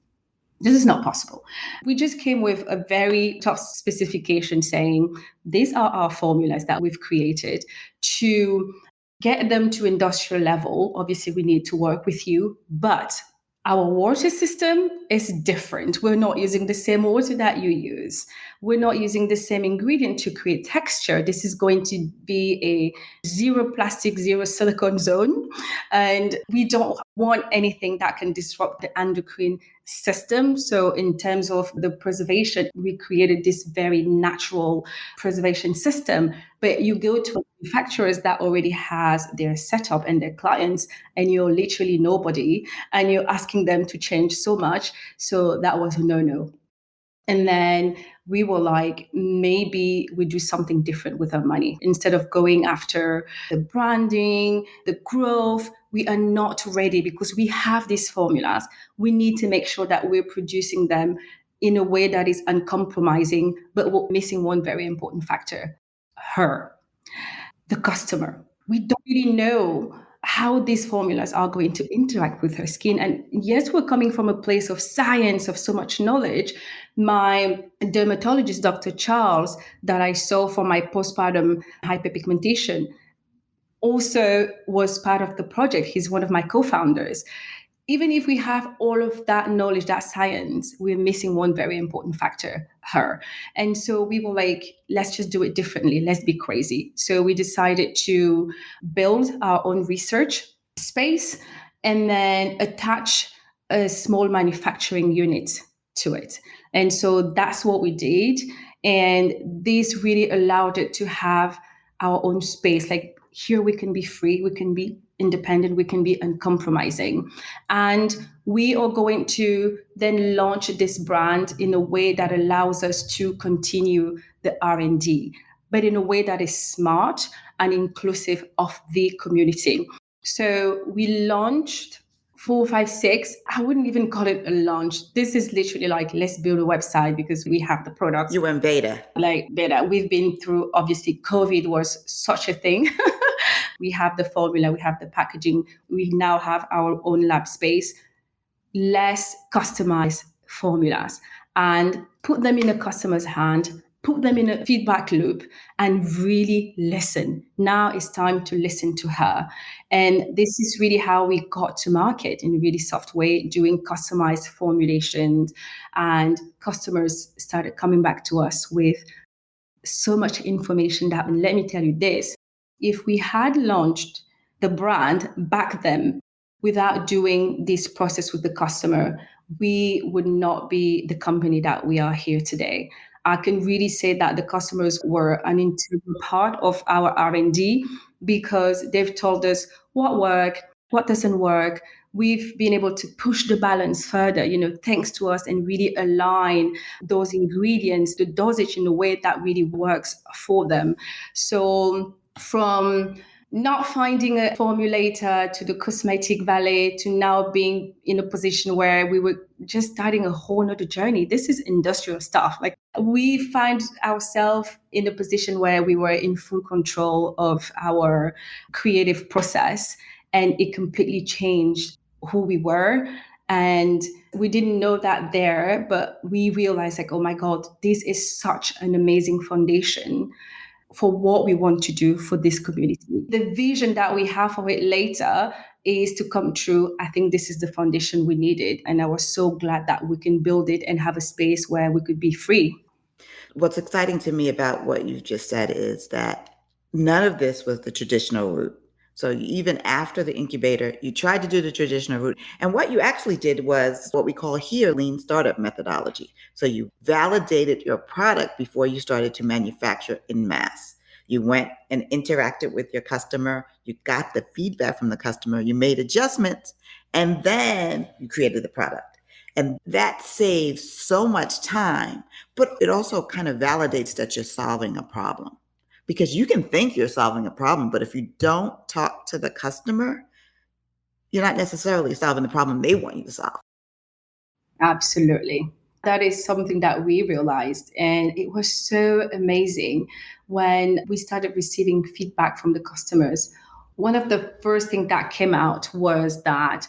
This is not possible. We just came with a very tough specification saying, these are our formulas that we've created to get them to industrial level. Obviously, we need to work with you, but our water system is different. We're not using the same water that you use. We're not using the same ingredient to create texture. This is going to be a zero plastic, zero silicone zone. And we don't want anything that can disrupt the endocrine system. So in terms of the preservation, we created this very natural preservation system. But you go to manufacturers that already has their setup and their clients, and you're literally nobody, and you're asking them to change so much. So that was a no-no. And then we were like, maybe we do something different with our money. Instead of going after the branding, the growth, we are not ready because we have these formulas. We need to make sure that we're producing them in a way that is uncompromising, but we're missing one very important factor: her, the customer. We don't really know how these formulas are going to interact with her skin. And yes, we're coming from a place of science, of so much knowledge. My dermatologist, Dr. Charles, that I saw for my postpartum hyperpigmentation, also was part of the project. He's one of my co-founders. Even if we have all of that knowledge, that science, we're missing one very important factor: her. And so we were like, let's just do it differently. Let's be crazy. So we decided to build our own research space and then attach a small manufacturing unit to it. And so that's what we did. And this really allowed it to have our own space. Like, here we can be free, we can be independent, we can be uncompromising. And we are going to then launch this brand in a way that allows us to continue the R&D, but in a way that is smart and inclusive of the community. So we launched 456. I wouldn't even call it a launch. This is literally like, let's build a website because we have the products. You were in beta. Like beta. We've been through, obviously, COVID was such a thing. We have the formula, we have the packaging, we now have our own lab space. Let's customize formulas and put them in a customer's hand, put them in a feedback loop, and really listen. Now it's time to listen to her. And this is really how we got to market in a really soft way, doing customized formulations. And customers started coming back to us with so much information that, and let me tell you this, if we had launched the brand back then without doing this process with the customer, we would not be the company that we are here today. I can really say that the customers were an integral part of our R&D because they've told us what works, what doesn't work. We've been able to push the balance further, thanks to us, and really align those ingredients, the dosage, in a way that really works for them. So from not finding a formulator to the cosmetic valet to now being in a position where we were just starting a whole nother journey. This is industrial stuff. Like, we find ourselves in a position where we were in full control of our creative process, and it completely changed who we were. And we didn't know that there, but we realized, like, oh my God, this is such an amazing foundation for what we want to do for this community. The vision that we have for it later is to come true. I think this is the foundation we needed. And I was so glad that we can build it and have a space where we could be free. What's exciting to me about what you've just said is that none of this was the traditional route. So even after the incubator, you tried to do the traditional route. And what you actually did was what we call here lean startup methodology. So you validated your product before you started to manufacture in mass. You went and interacted with your customer. You got the feedback from the customer. You made adjustments, and then you created the product. And that saves so much time, but it also kind of validates that you're solving a problem. Because you can think you're solving a problem, but if you don't talk to the customer, you're not necessarily solving the problem they want you to solve. Absolutely. That is something that we realized. And it was so amazing when we started receiving feedback from the customers. One of the first things that came out was that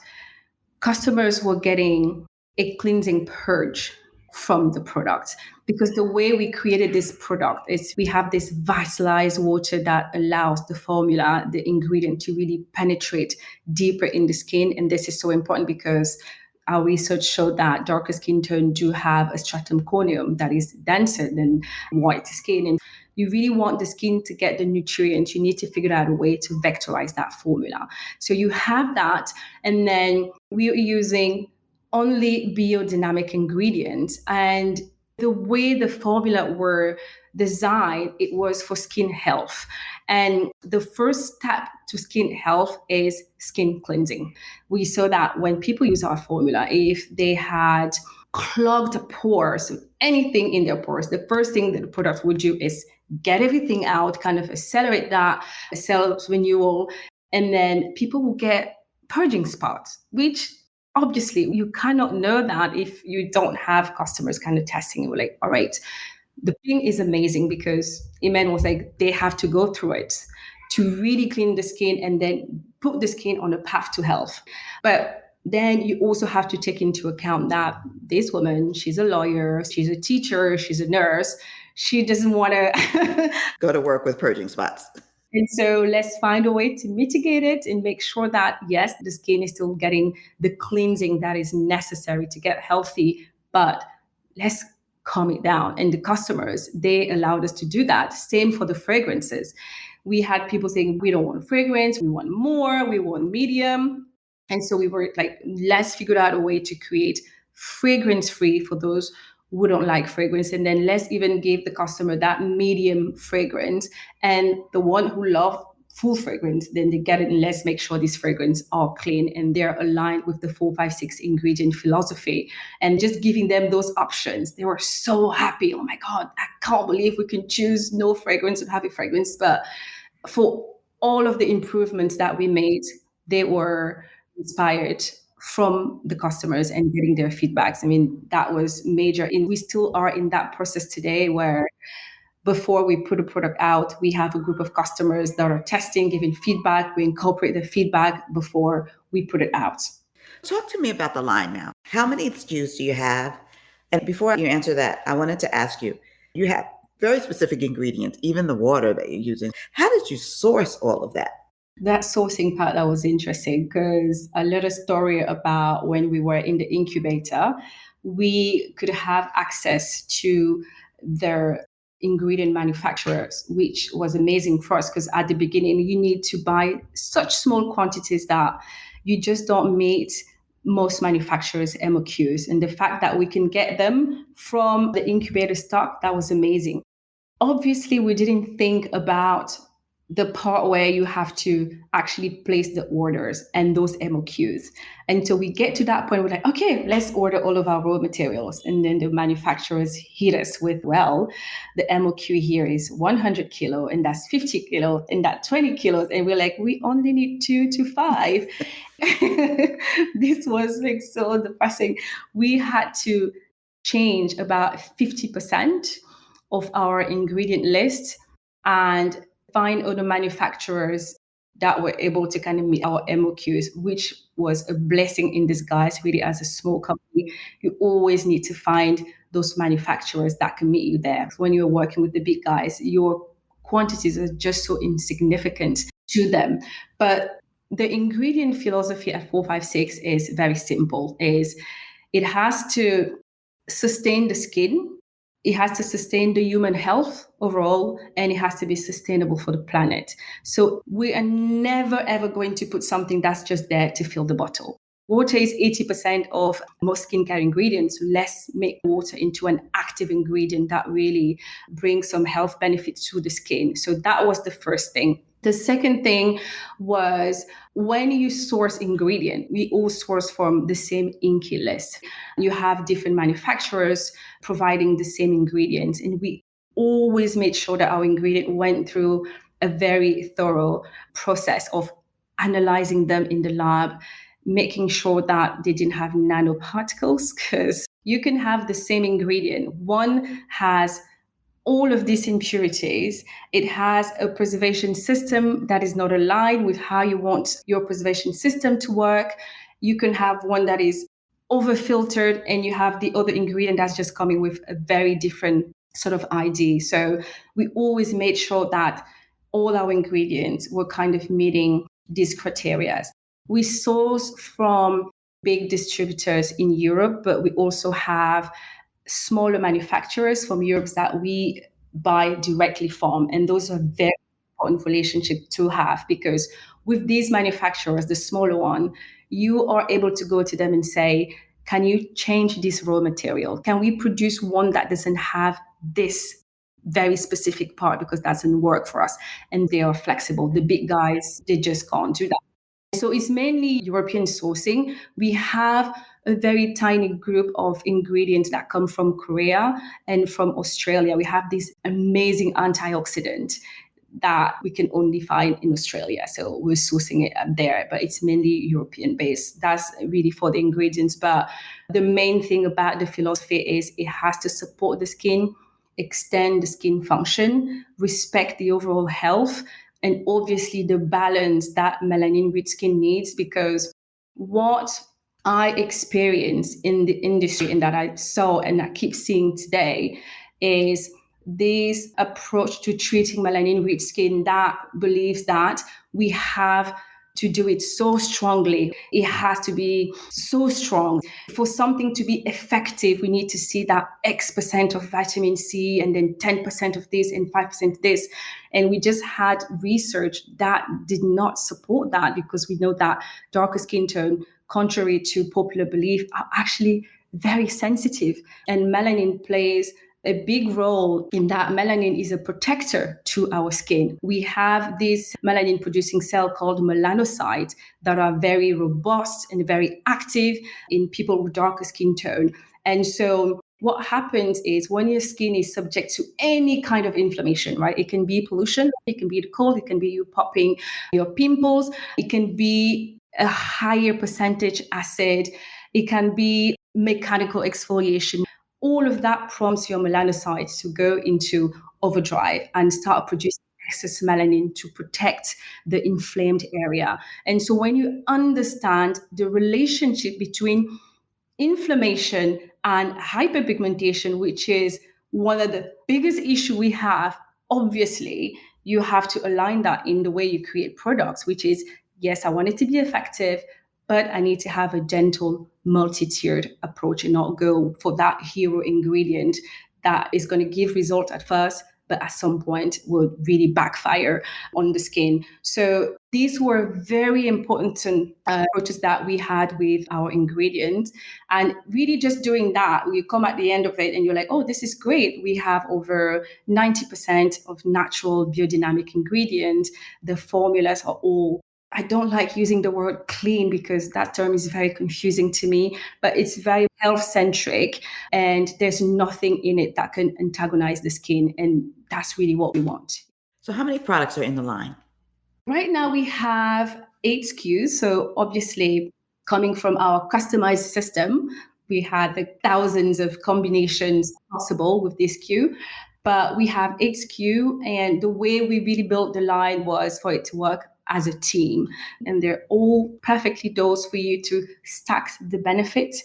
customers were getting a cleansing purge from the product, because the way we created this product is we have this vitalized water that allows the formula, the ingredient, to really penetrate deeper in the skin. And this is so important because our research showed that darker skin tone do have a stratum corneum that is denser than white skin. And you really want the skin to get the nutrients. You need to figure out a way to vectorize that formula. So you have that. And then we are using only biodynamic ingredients. And the way the formula were designed, it was for skin health. And the first step to skin health is skin cleansing. We saw that when people use our formula, if they had clogged pores, anything in their pores, the first thing that the product would do is get everything out, kind of accelerate that cell renewal. And then people will get purging spots, which Obviously, you cannot know that if you don't have customers kind of testing. We're like, all right, the thing is amazing because Iman was like, they have to go through it to really clean the skin and then put the skin on a path to health. But then you also have to take into account that this woman, she's a lawyer, she's a teacher, she's a nurse. She doesn't want to Go to work with purging spots. and so let's find a way to mitigate it and make sure that, yes, the skin is still getting the cleansing that is necessary to get healthy, but let's calm it down. And the customers, they allowed us to do that. Same for the fragrances. We had people saying, we don't want fragrance, we want more, we want medium. And so we were like, let's figure out a way to create fragrance free for those who don't like fragrance. And then let's even give the customer that medium fragrance. And the one who love full fragrance, then they get it. And let's make sure these fragrances are clean and they're aligned with the 456 ingredient philosophy. And just giving them those options, they were so happy. Oh my God, I can't believe we can choose no fragrance and have a fragrance. But for all of the improvements that we made, they were inspired from the customers and getting their feedbacks. I mean, that was major. And we still are in that process today where before we put a product out, we have a group of customers that are testing, giving feedback. We incorporate the feedback before we put it out. Talk to me about the line now. How many SKUs do you have? And before you answer that, I wanted to ask you, you have very specific ingredients, even the water that you're using. How did you source all of that? That sourcing part, that was interesting because a little story about when we were in the incubator, we could have access to their ingredient manufacturers, which was amazing for us because at the beginning you need to buy such small quantities that you just don't meet most manufacturers' MOQs. And the fact that we can get them from the incubator stock, that was amazing. Obviously, we didn't think about the part where you have to actually place the orders and those MOQs. Until we get to that point, we're like, okay, let's order all of our raw materials. And then the manufacturers hit us with, well, the MOQ here is 100 kilo, and that's 50 kilo, and that's 20 kilos. And we're like, we only need 2 to 5. This was like so depressing. We had to change about 50% of our ingredient list and find other manufacturers that were able to kind of meet our MOQs, which was a blessing in disguise. Really, as a small company, you always need to find those manufacturers that can meet you there. When you're working with the big guys, your quantities are just so insignificant to them. But the ingredient philosophy at 456 is very simple, is it has to sustain the skin, it has to sustain the human health overall, and it has to be sustainable for the planet. So we are never ever going to put something that's just there to fill the bottle. Water is 80% of most skincare ingredients. Let's make water into an active ingredient that really brings some health benefits to the skin. So that was the first thing. The second thing was when you source ingredient, we all source from the same INCI list. You have different manufacturers providing the same ingredients, and we always made sure that our ingredient went through a very thorough process of analyzing them in the lab, making sure that they didn't have nanoparticles, because you can have the same ingredient. One has all of these impurities. It has a preservation system that is not aligned with how you want your preservation system to work. You can have one that is over filtered, and you have the other ingredient that's just coming with a very different sort of ID. So we always made sure that all our ingredients were kind of meeting these criteria. We source from big distributors in Europe, but we also have smaller manufacturers from Europe that we buy directly from. And those are very important relationship to have, because with these manufacturers, the smaller one, you are able to go to them and say, can you change this raw material? Can we produce one that doesn't have this very specific part, because that doesn't work for us? And they are flexible. The big guys, they just can't do that. So it's mainly European sourcing. We have a very tiny group of ingredients that come from Korea and from Australia. We have these amazing antioxidants that we can only find in Australia. So we're sourcing it up there, but it's mainly European based. That's really for the ingredients. But the main thing about the philosophy is it has to support the skin, extend the skin function, respect the overall health, and obviously the balance that melanin-rich skin needs. Because what I experienced in the industry and that I saw and I keep seeing today is this approach to treating melanin-rich skin that believes that we have to do it so strongly. It has to be so strong. For something to be effective, we need to see that X% of vitamin C and then 10% of this and 5% this. And we just had research that did not support that, because we know that darker skin tone, contrary to popular belief, are actually very sensitive. And melanin plays a big role in that. Melanin is a protector to our skin. We have this melanin producing cell called melanocytes that are very robust and very active in people with darker skin tone. And so what happens is when your skin is subject to any kind of inflammation, right? It can be pollution, it can be the cold, it can be you popping your pimples, it can be a higher percentage acid, it can be mechanical exfoliation. All of that prompts your melanocytes to go into overdrive and start producing excess melanin to protect the inflamed area. And so when you understand the relationship between inflammation and hyperpigmentation, which is one of the biggest issues we have, obviously, you have to align that in the way you create products, which is, yes, I want it to be effective, but I need to have a gentle, multi-tiered approach and not go for that hero ingredient that is going to give result at first, but at some point will really backfire on the skin. So these were very important approaches that we had with our ingredients. And really just doing that, you come at the end of it and you're like, oh, this is great. We have over 90% of natural biodynamic ingredients. The formulas are all, I don't like using the word clean because that term is very confusing to me, but it's very health centric and there's nothing in it that can antagonize the skin. And that's really what we want. So, how many products are in the line? Right now we have 8 SKUs. So obviously coming from our customized system, we had the thousands of combinations possible with this SKU. But we have 8 SKU, and the way we really built the line was for it to work as a team. And they're all perfectly dosed for you to stack the benefits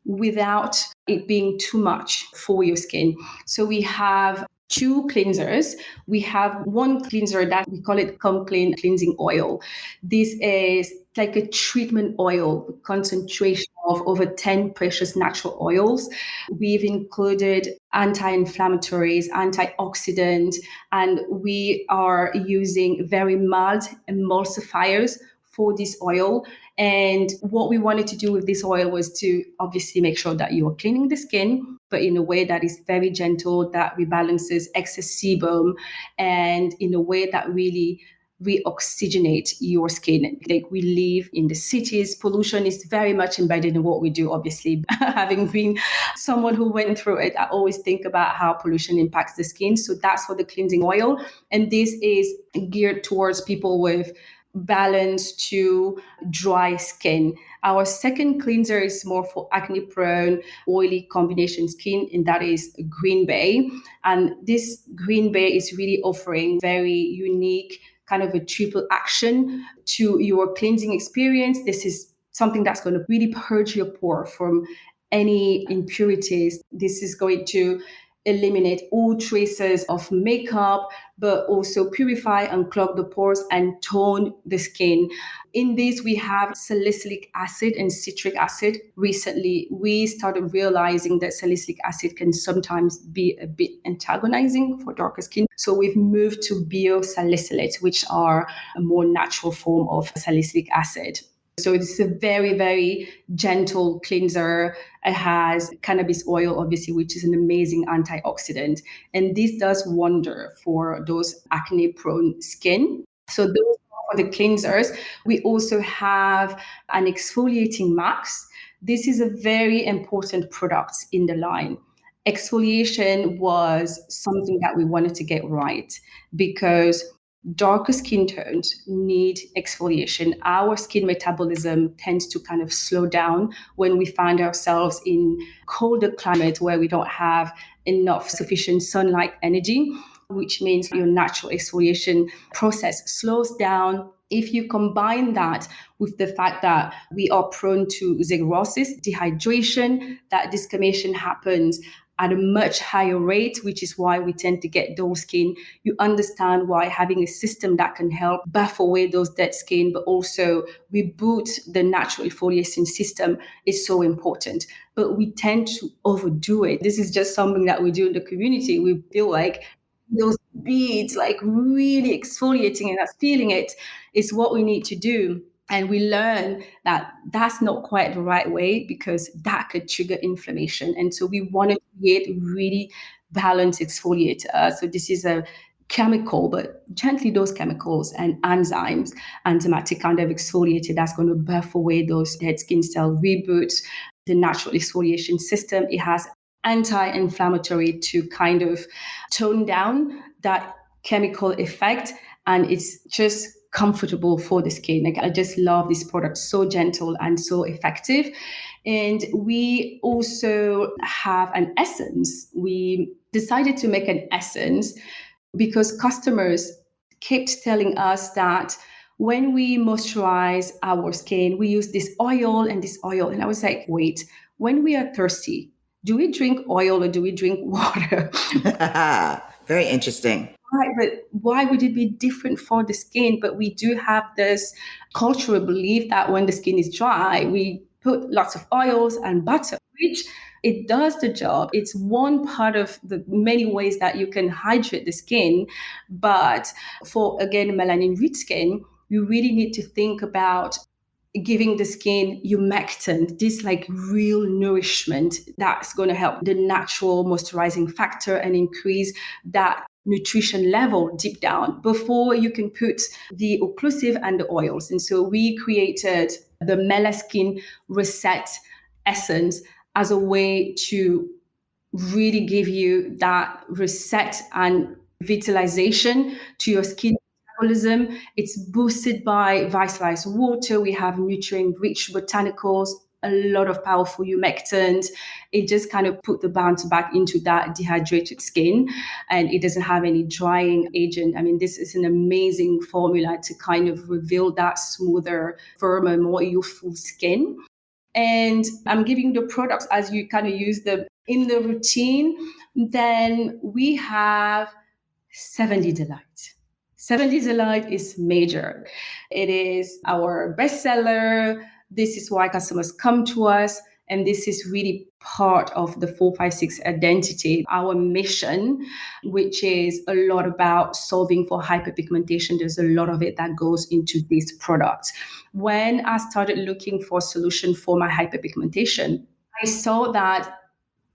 without it being too much for your skin. So we have 2 cleansers. We have one cleanser that we call it Clean Cleansing Oil. This is like a treatment oil concentration of over 10 precious natural oils. We've included anti-inflammatories, antioxidants, and we are using very mild emulsifiers for this oil. And what we wanted to do with this oil was to obviously make sure that you are cleaning the skin, but in a way that is very gentle, that rebalances excess sebum, and in a way that really reoxygenate your skin. Like, we live in the cities, pollution is very much embedded in what we do, obviously. Having been someone who went through it, I always think about how pollution impacts the skin. So that's for the cleansing oil. And this is geared towards people with balance to dry skin. Our second cleanser is more for acne prone, oily combination skin, and that is Green Bay. And this Green Bay is really offering very unique kind of a triple action to your cleansing experience. This is something that's going to really purge your pore from any impurities. This is going to eliminate all traces of makeup, but also purify and clog the pores and tone the skin. In this, we have salicylic acid and citric acid. Recently, we started realizing that salicylic acid can sometimes be a bit antagonizing for darker skin. So we've moved to biosalicylates, which are a more natural form of salicylic acid. So it's a very, very gentle cleanser. It has cannabis oil, obviously, which is an amazing antioxidant. And this does wonder for those acne-prone skin. So those are for the cleansers. We also have an exfoliating mask. This is a very important product in the line. Exfoliation was something that we wanted to get right because darker skin tones need exfoliation. Our skin metabolism tends to kind of slow down when we find ourselves in colder climate where we don't have enough sufficient sunlight energy, which means your natural exfoliation process slows down. If you combine that with the fact that we are prone to xerosis, dehydration, that desquamation happens at a much higher rate, which is why we tend to get dull skin. You understand why having a system that can help buff away those dead skin, but also reboot the natural exfoliation system is so important. But we tend to overdo it. This is just something that we do in the community. We feel like those beads, like really exfoliating and us feeling it is what we need to do. And we learn that that's not quite the right way because that could trigger inflammation. And so we want to create really balanced exfoliator. So this is a chemical, but gently dose chemicals and enzymes, enzymatic kind of exfoliator that's going to buff away those dead skin cell, reboot the natural exfoliation system. It has anti-inflammatory to kind of tone down that chemical effect, and it's just comfortable for the skin. Like, I just love this product, so gentle and so effective. And we also have an essence. We decided to make an essence because customers kept telling us that when we moisturize our skin, we use this oil and this oil. And I was like, wait, when we are thirsty, do we drink oil or do we drink water? Very interesting. Right, but why would it be different for the skin? But we do have this cultural belief that when the skin is dry, we put lots of oils and butter, which it does the job. It's one part of the many ways that you can hydrate the skin. But for, again, melanin-rich skin, you really need to think about giving the skin humectant, this like real nourishment that's going to help the natural moisturizing factor and increase that nutrition level deep down before you can put the occlusive and the oils. And so we created the Melaskin Reset Essence as a way to really give you that reset and vitalization to your skin metabolism. It's boosted by vitalized water. We have nutrient-rich botanicals, a lot of powerful humectants. It just kind of put the bounce back into that dehydrated skin, and it doesn't have any drying agent. I mean, this is an amazing formula to kind of reveal that smoother, firmer, more youthful skin. And I'm giving the products as you kind of use them in the routine. Then we have 70 Delight. 70 Delight is major. It is our bestseller. This is why customers come to us. And this is really part of the 456 identity, our mission, which is a lot about solving for hyperpigmentation. There's a lot of it that goes into these products. When I started looking for a solution for my hyperpigmentation, I saw that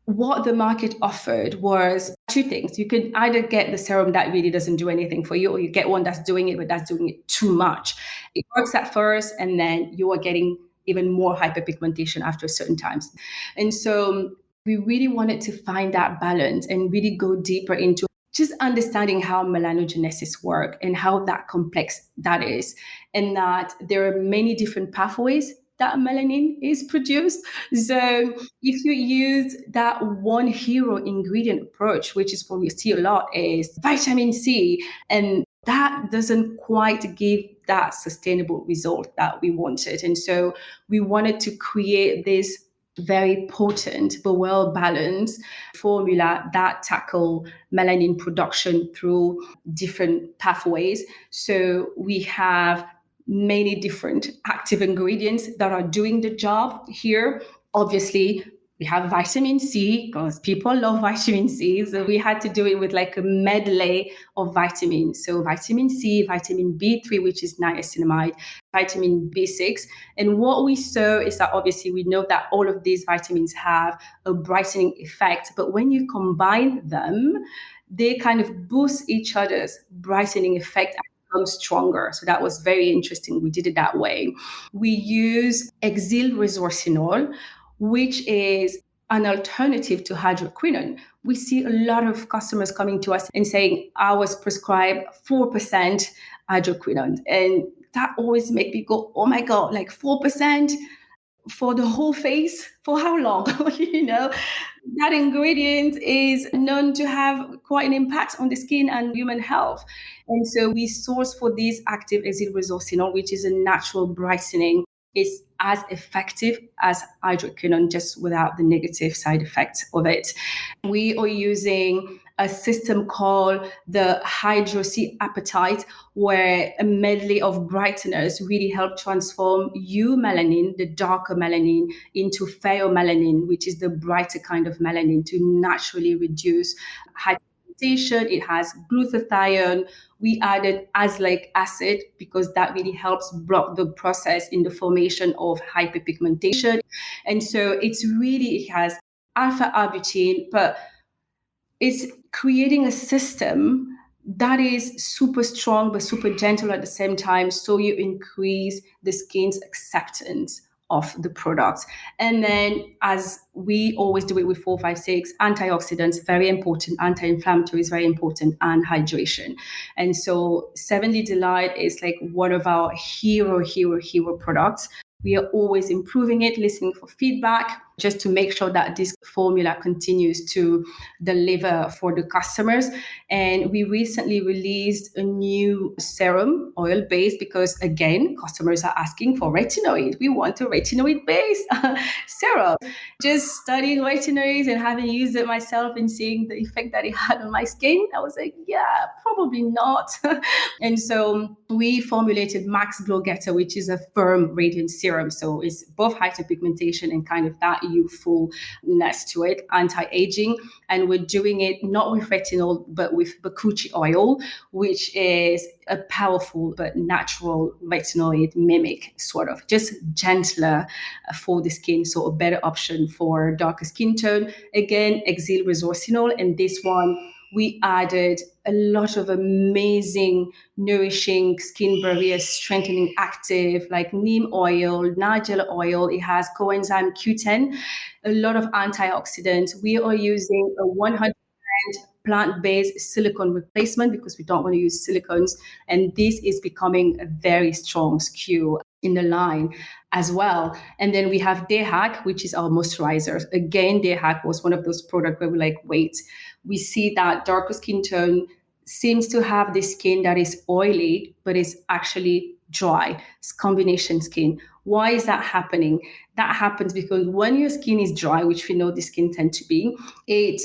what the market offered was two things. You could either get the serum that really doesn't do anything for you, or you get one that's doing it, but that's doing it too much. It works at first, and then you are getting even more hyperpigmentation after certain times. And so we really wanted to find that balance and really go deeper into just understanding how melanogenesis work and how that complex that is, and that there are many different pathways that melanin is produced. So if you use that one hero ingredient approach, which is what we see a lot, is vitamin C, and that doesn't quite give that sustainable result that we wanted. And so we wanted to create this very potent but well balanced formula that tackle melanin production through different pathways. So we have many different active ingredients that are doing the job here. Obviously, we have vitamin C because people love vitamin C. So we had to do it with like a medley of vitamins. So vitamin C, vitamin B3, which is niacinamide, vitamin B6. And what we saw is that obviously we know that all of these vitamins have a brightening effect, but when you combine them, they kind of boost each other's brightening effect stronger. So that was very interesting. We did it that way. We use exyl resorcinol, which is an alternative to hydroquinone. We see a lot of customers coming to us and saying, I was prescribed 4% hydroquinone. And that always makes me go, oh my God, like 4% for the whole face? For how long? That ingredient is known to have quite an impact on the skin and human health. And so we source for this active acyl-resorcinol, which is a natural brightening. Is as effective as hydroquinone, just without the negative side effects of it. We are using a system called the Hydrocy Appetite, where a medley of brighteners really help transform eumelanin, the darker melanin, into pheomelanin, which is the brighter kind of melanin, to naturally reduce hyperpigmentation. It has glutathione. We added azelaic acid because that really helps block the process in the formation of hyperpigmentation. And so it has alpha arbutin, but it's creating a system that is super strong but super gentle at the same time, so you increase the skin's acceptance of the products. And then, as we always do it with 456, antioxidants, very important, anti-inflammatory is very important, and hydration. And so 70 Delight is like one of our hero products. We are always improving it, listening for feedback, just to make sure that this formula continues to deliver for the customers. And we recently released a new serum, oil based, because again, customers are asking for retinoid. We want a retinoid based serum. Just studying retinoids and having used it myself and seeing the effect that it had on my skin, I was like, yeah, probably not. And so we formulated Max Glow Getter, which is a firm radiant serum. So it's both hyperpigmentation and kind of that youthfulness to it, anti-aging. And we're doing it not with retinol, but with bakuchi oil, which is a powerful but natural retinoid mimic, sort of just gentler for the skin. So a better option for darker skin tone. Again, acyl-resorcinol, and this one we added a lot of amazing, nourishing skin barrier strengthening active like neem oil, nigella oil. It has coenzyme Q10, a lot of antioxidants. We are using a 100% plant-based silicone replacement because we don't want to use silicones. And this is becoming a very strong SKU in the line as well. And then we have Day Hack, which is our moisturizer. Again, Day Hack was one of those products where we're like, wait, we see that darker skin tone seems to have the skin that is oily, but is actually dry. It's combination skin. Why is that happening? That happens because when your skin is dry, which we know the skin tend to be, it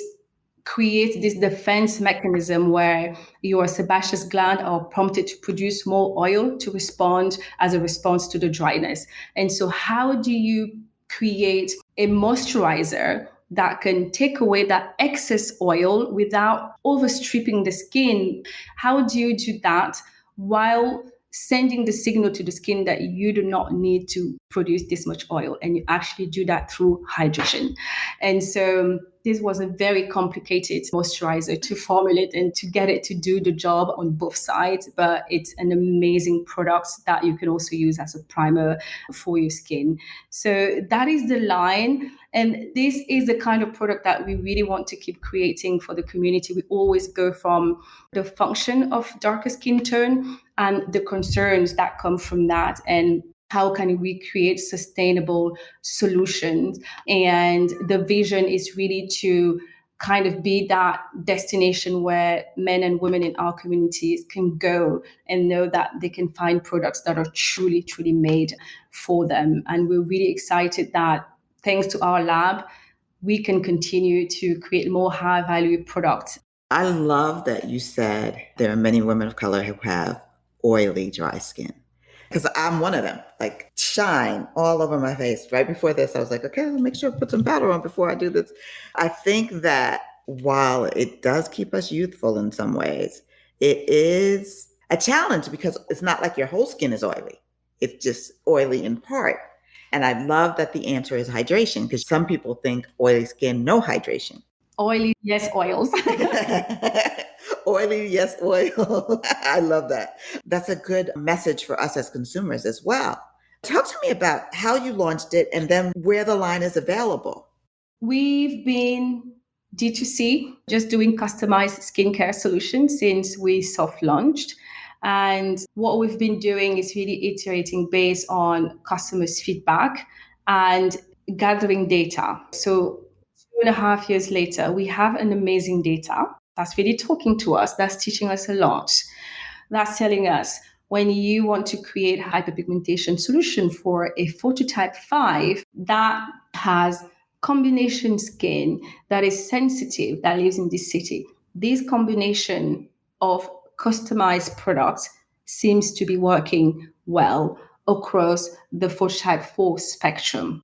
creates this defense mechanism where your sebaceous gland are prompted to produce more oil to respond as a response to the dryness. And so how do you create a moisturizer that can take away that excess oil without overstripping the skin? How do you do that while sending the signal to the skin that you do not need to produce this much oil? And you actually do that through hydration. And so this was a very complicated moisturizer to formulate and to get it to do the job on both sides. But it's an amazing product that you can also use as a primer for your skin. So that is the line. And this is the kind of product that we really want to keep creating for the community. We always go from the function of darker skin tone and the concerns that come from that, and how can we create sustainable solutions. And the vision is really to kind of be that destination where men and women in our communities can go and know that they can find products that are truly, truly made for them. And we're really excited that thanks to our lab, we can continue to create more high value products. I love that you said there are many women of color who have oily, dry skin. Because I'm one of them, like shine all over my face. Right before this, I was like, okay, I'll make sure I put some powder on before I do this. I think that while it does keep us youthful in some ways, it is a challenge because it's not like your whole skin is oily. It's just oily in part. And I love that the answer is hydration, because some people think oily skin, no hydration. Oily, yes, oils. Oily, yes, oil. I love that. That's a good message for us as consumers as well. Talk to me about how you launched it and then where the line is available. We've been D2C, just doing customized skincare solutions since we soft launched. And what we've been doing is really iterating based on customers' feedback and gathering data. So 2.5 years later, we have an amazing data that's really talking to us, that's teaching us a lot. That's telling us when you want to create a hyperpigmentation solution for a phototype 5 that has combination skin that is sensitive, that lives in this city, this combination of customized products seems to be working well across the phototype 4 spectrum.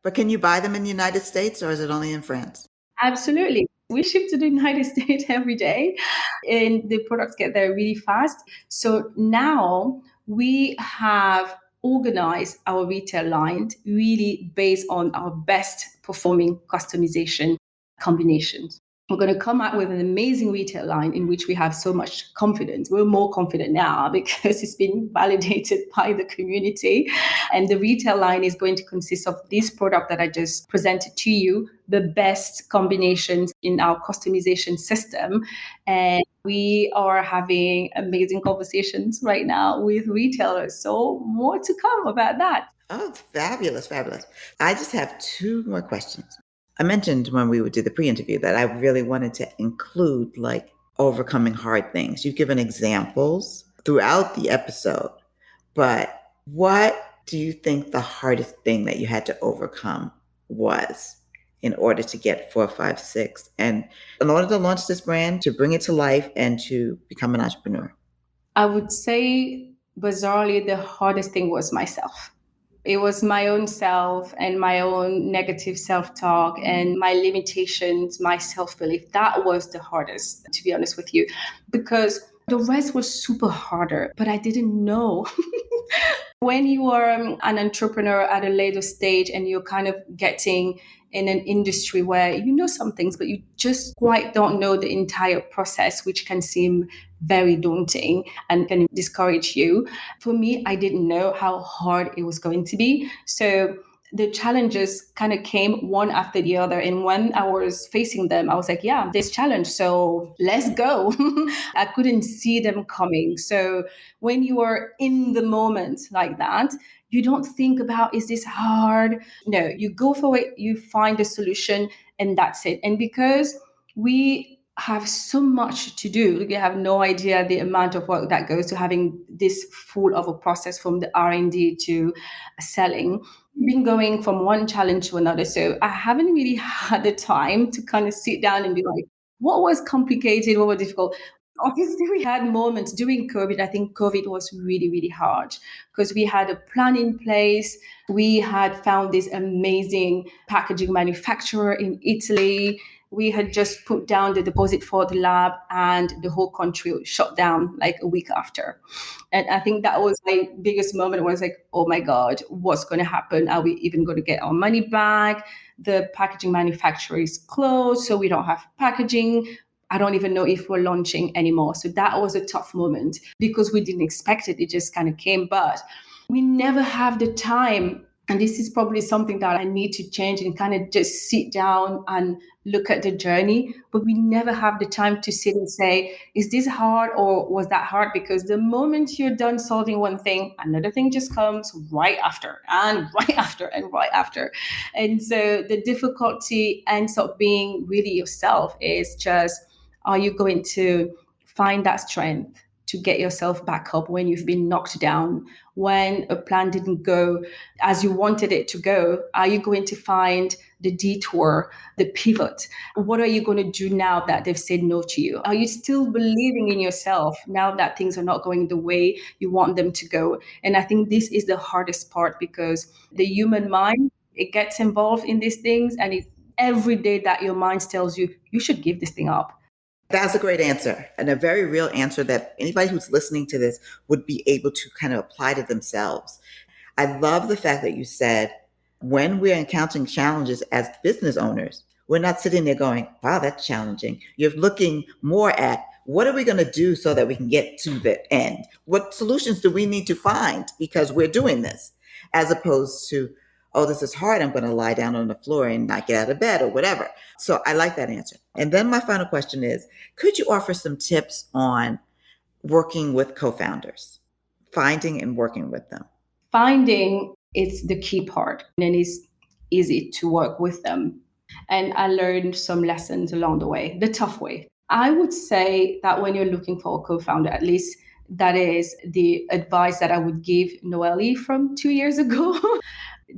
But can you buy them in the United States or is it only in France? Absolutely. We ship to the United States every day and the products get there really fast. So now we have organized our retail line really based on our best performing customization combinations. We're going to come out with an amazing retail line in which we have so much confidence. We're more confident now because it's been validated by the community. And the retail line is going to consist of this product that I just presented to you, the best combinations in our customization system. And we are having amazing conversations right now with retailers. So more to come about that. Oh, it's fabulous, fabulous. I just have two more questions. I mentioned when we would do the pre-interview that I really wanted to include like overcoming hard things. You've given examples throughout the episode, but what do you think the hardest thing that you had to overcome was in order to get 456 and in order to launch this brand, to bring it to life and to become an entrepreneur? I would say, bizarrely, the hardest thing was myself. It was my own self and my own negative self talk and my limitations, my self belief. That was the hardest, to be honest with you, because the rest was super harder, but I didn't know. When you are an entrepreneur at a later stage and you're kind of getting in an industry where you know some things, but you just quite don't know the entire process, which can seem very daunting and can discourage you. For me, I didn't know how hard it was going to be. So the challenges kind of came one after the other. And when I was facing them, I was like, yeah, this challenge. So let's go. I couldn't see them coming. So when you are in the moment like that, you don't think about, is this hard? No, you go for it, you find a solution, and that's it. And because we have so much to do, you have no idea the amount of work that goes to having this full of a process from the R&D to selling. Been going from one challenge to another. So I haven't really had the time to kind of sit down and be like, what was complicated? What was difficult? Obviously, we had moments during COVID. I think COVID was really, really hard because we had a plan in place. We had found this amazing packaging manufacturer in Italy. We had just put down the deposit for the lab, and the whole country shut down like a week after. And I think that was my biggest moment was like, oh my God, what's going to happen? Are we even going to get our money back? The packaging manufacturer is closed, so we don't have packaging. I don't even know if we're launching anymore. So that was a tough moment because we didn't expect it. It just kind of came. But we never have the time. And this is probably something that I need to change and kind of just sit down and look at the journey. But we never have the time to sit and say, is this hard or was that hard? Because the moment you're done solving one thing, another thing just comes right after and right after and right after. And so the difficulty ends up being really yourself is just, are you going to find that strength to get yourself back up when you've been knocked down, when a plan didn't go as you wanted it to go? Are you going to find the detour, the pivot? What are you going to do now that they've said no to you? Are you still believing in yourself now that things are not going the way you want them to go? And I think this is the hardest part because the human mind, it gets involved in these things, and every day that your mind tells you, you should give this thing up. That's a great answer and a very real answer that anybody who's listening to this would be able to kind of apply to themselves. I love the fact that you said when we're encountering challenges as business owners, we're not sitting there going, wow, that's challenging. You're looking more at what are we going to do so that we can get to the end? What solutions do we need to find because we're doing this? As opposed to, oh, this is hard. I'm going to lie down on the floor and not get out of bed or whatever. So I like that answer. And then my final question is, could you offer some tips on working with co-founders, finding and working with them? Finding is the key part, and it's easy to work with them. And I learned some lessons along the way, the tough way. I would say that when you're looking for a co-founder, at least that is the advice that I would give Noelly from 2 years ago.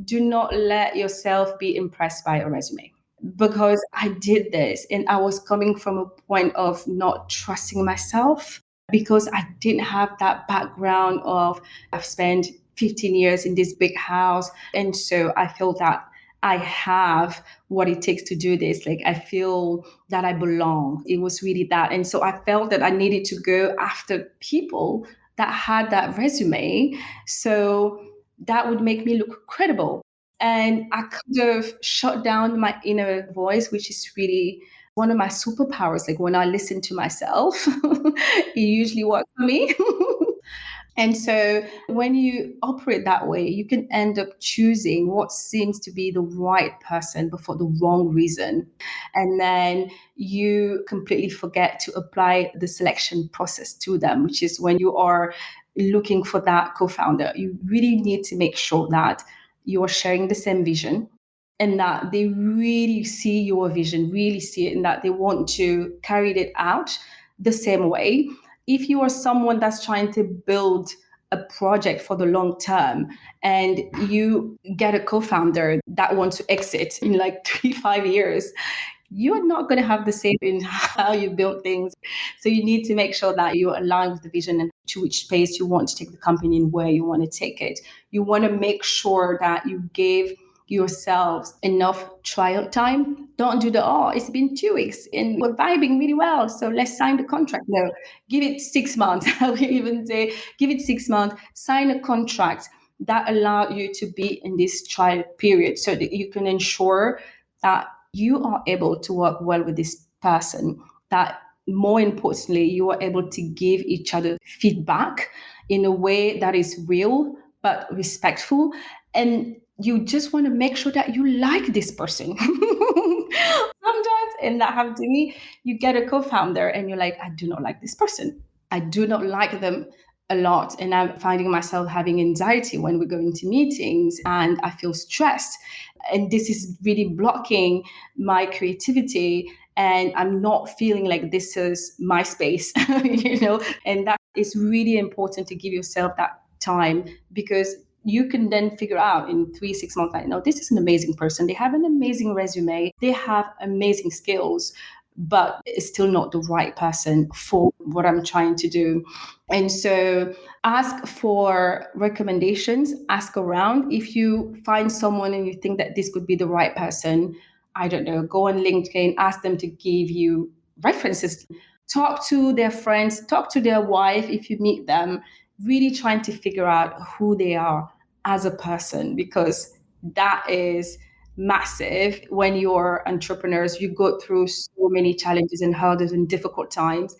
Do not let yourself be impressed by a resume, because I did this and I was coming from a point of not trusting myself because I didn't have that background of I've spent 15 years in this big house. And so I feel that I have what it takes to do this. Like I feel that I belong. It was really that. And so I felt that I needed to go after people that had that resume. So that would make me look credible. And I kind of shut down my inner voice, which is really one of my superpowers. Like when I listen to myself, it usually works for me. And so when you operate that way, you can end up choosing what seems to be the right person, but for the wrong reason. And then you completely forget to apply the selection process to them, which is when you are looking for that co founder, you really need to make sure that you are sharing the same vision and that they really see your vision, really see it, and that they want to carry it out the same way. If you are someone that's trying to build a project for the long term and you get a co-founder that wants to exit in like 3, 5 years, you're not going to have the same in how you build things. So you need to make sure that you align with the vision and to which space you want to take the company and where you want to take it. You want to make sure that you give yourselves enough trial time. Don't do the, oh, it's been 2 weeks and we're vibing really well, so let's sign the contract. No, give it 6 months. I would even say give it 6 months, sign a contract that allow you to be in this trial period so that you can ensure that you are able to work well with this person, that more importantly, you are able to give each other feedback in a way that is real but respectful. And you just want to make sure that you like this person. Sometimes, and that happened to me, you get a co-founder and you're like, I do not like this person. I do not like them a lot. And I'm finding myself having anxiety when we go into meetings and I feel stressed. And this is really blocking my creativity. And I'm not feeling like this is my space, and that is really important to give yourself that time, because you can then figure out in 3, 6 months, like, no, this is an amazing person. They have an amazing resume. They have amazing skills, but it's still not the right person for what I'm trying to do. And so ask for recommendations, ask around. If you find someone and you think that this could be the right person, I don't know, go on LinkedIn, ask them to give you references. Talk to their friends, talk to their wife if you meet them, really trying to figure out who they are as a person, because that is massive. When you're entrepreneurs, you go through so many challenges and hurdles and difficult times.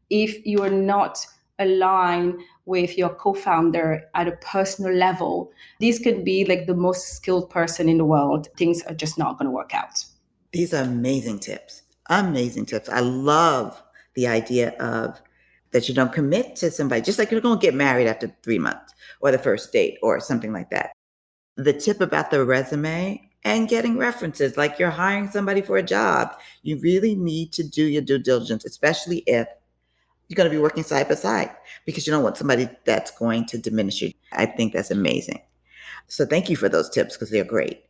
If you are not aligned with your co-founder at a personal level, this could be like the most skilled person in the world. Things are just not going to work out. These are amazing tips. Amazing tips. I love the idea of that you don't commit to somebody, just like you're going to get married after 3 months or the first date or something like that. The tip about the resume and getting references, like you're hiring somebody for a job, you really need to do your due diligence, especially if you're going to be working side by side, because you don't want somebody that's going to diminish you. I think that's amazing. So thank you for those tips because they're great.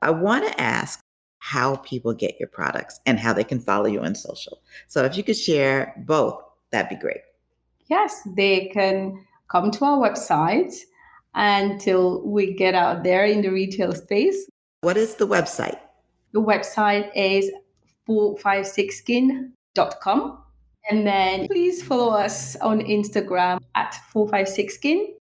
I want to ask how people get your products and how they can follow you on social. So if you could share both, that'd be great. Yes, they can come to our website until we get out there in the retail space. What is the website? The website is 456skin.com. And then please follow us on Instagram at 456skin.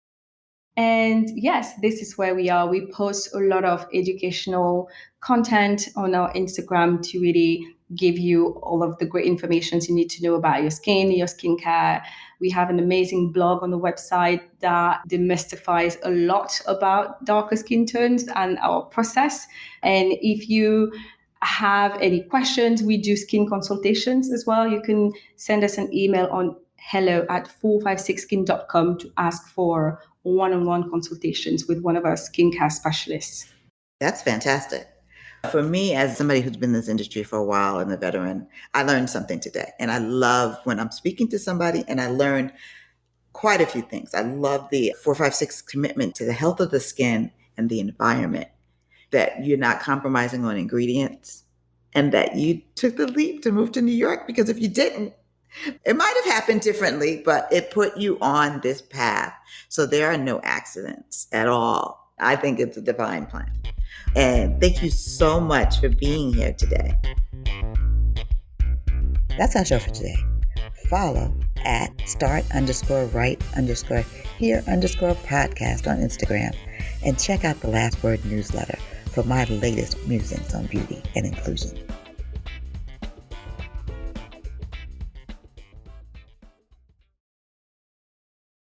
And yes, this is where we are. We post a lot of educational content on our Instagram to really give you all of the great information you need to know about your skin, your skincare. We have an amazing blog on the website that demystifies a lot about darker skin tones and our process. And if you have any questions, we do skin consultations as well. You can send us an email on hello@456skin.com to ask for one-on-one consultations with one of our skincare specialists. That's fantastic. For me, as somebody who's been in this industry for a while and a veteran, I learned something today. And I love when I'm speaking to somebody and I learn quite a few things. I love the 456 commitment to the health of the skin and the environment, that you're not compromising on ingredients, and that you took the leap to move to New York, because if you didn't, it might have happened differently, but it put you on this path. So there are no accidents at all. I think it's a divine plan. And thank you so much for being here today. That's our show for today. Follow at start_right_here_podcast on Instagram, and check out the Last Word newsletter for my latest musings on beauty and inclusion.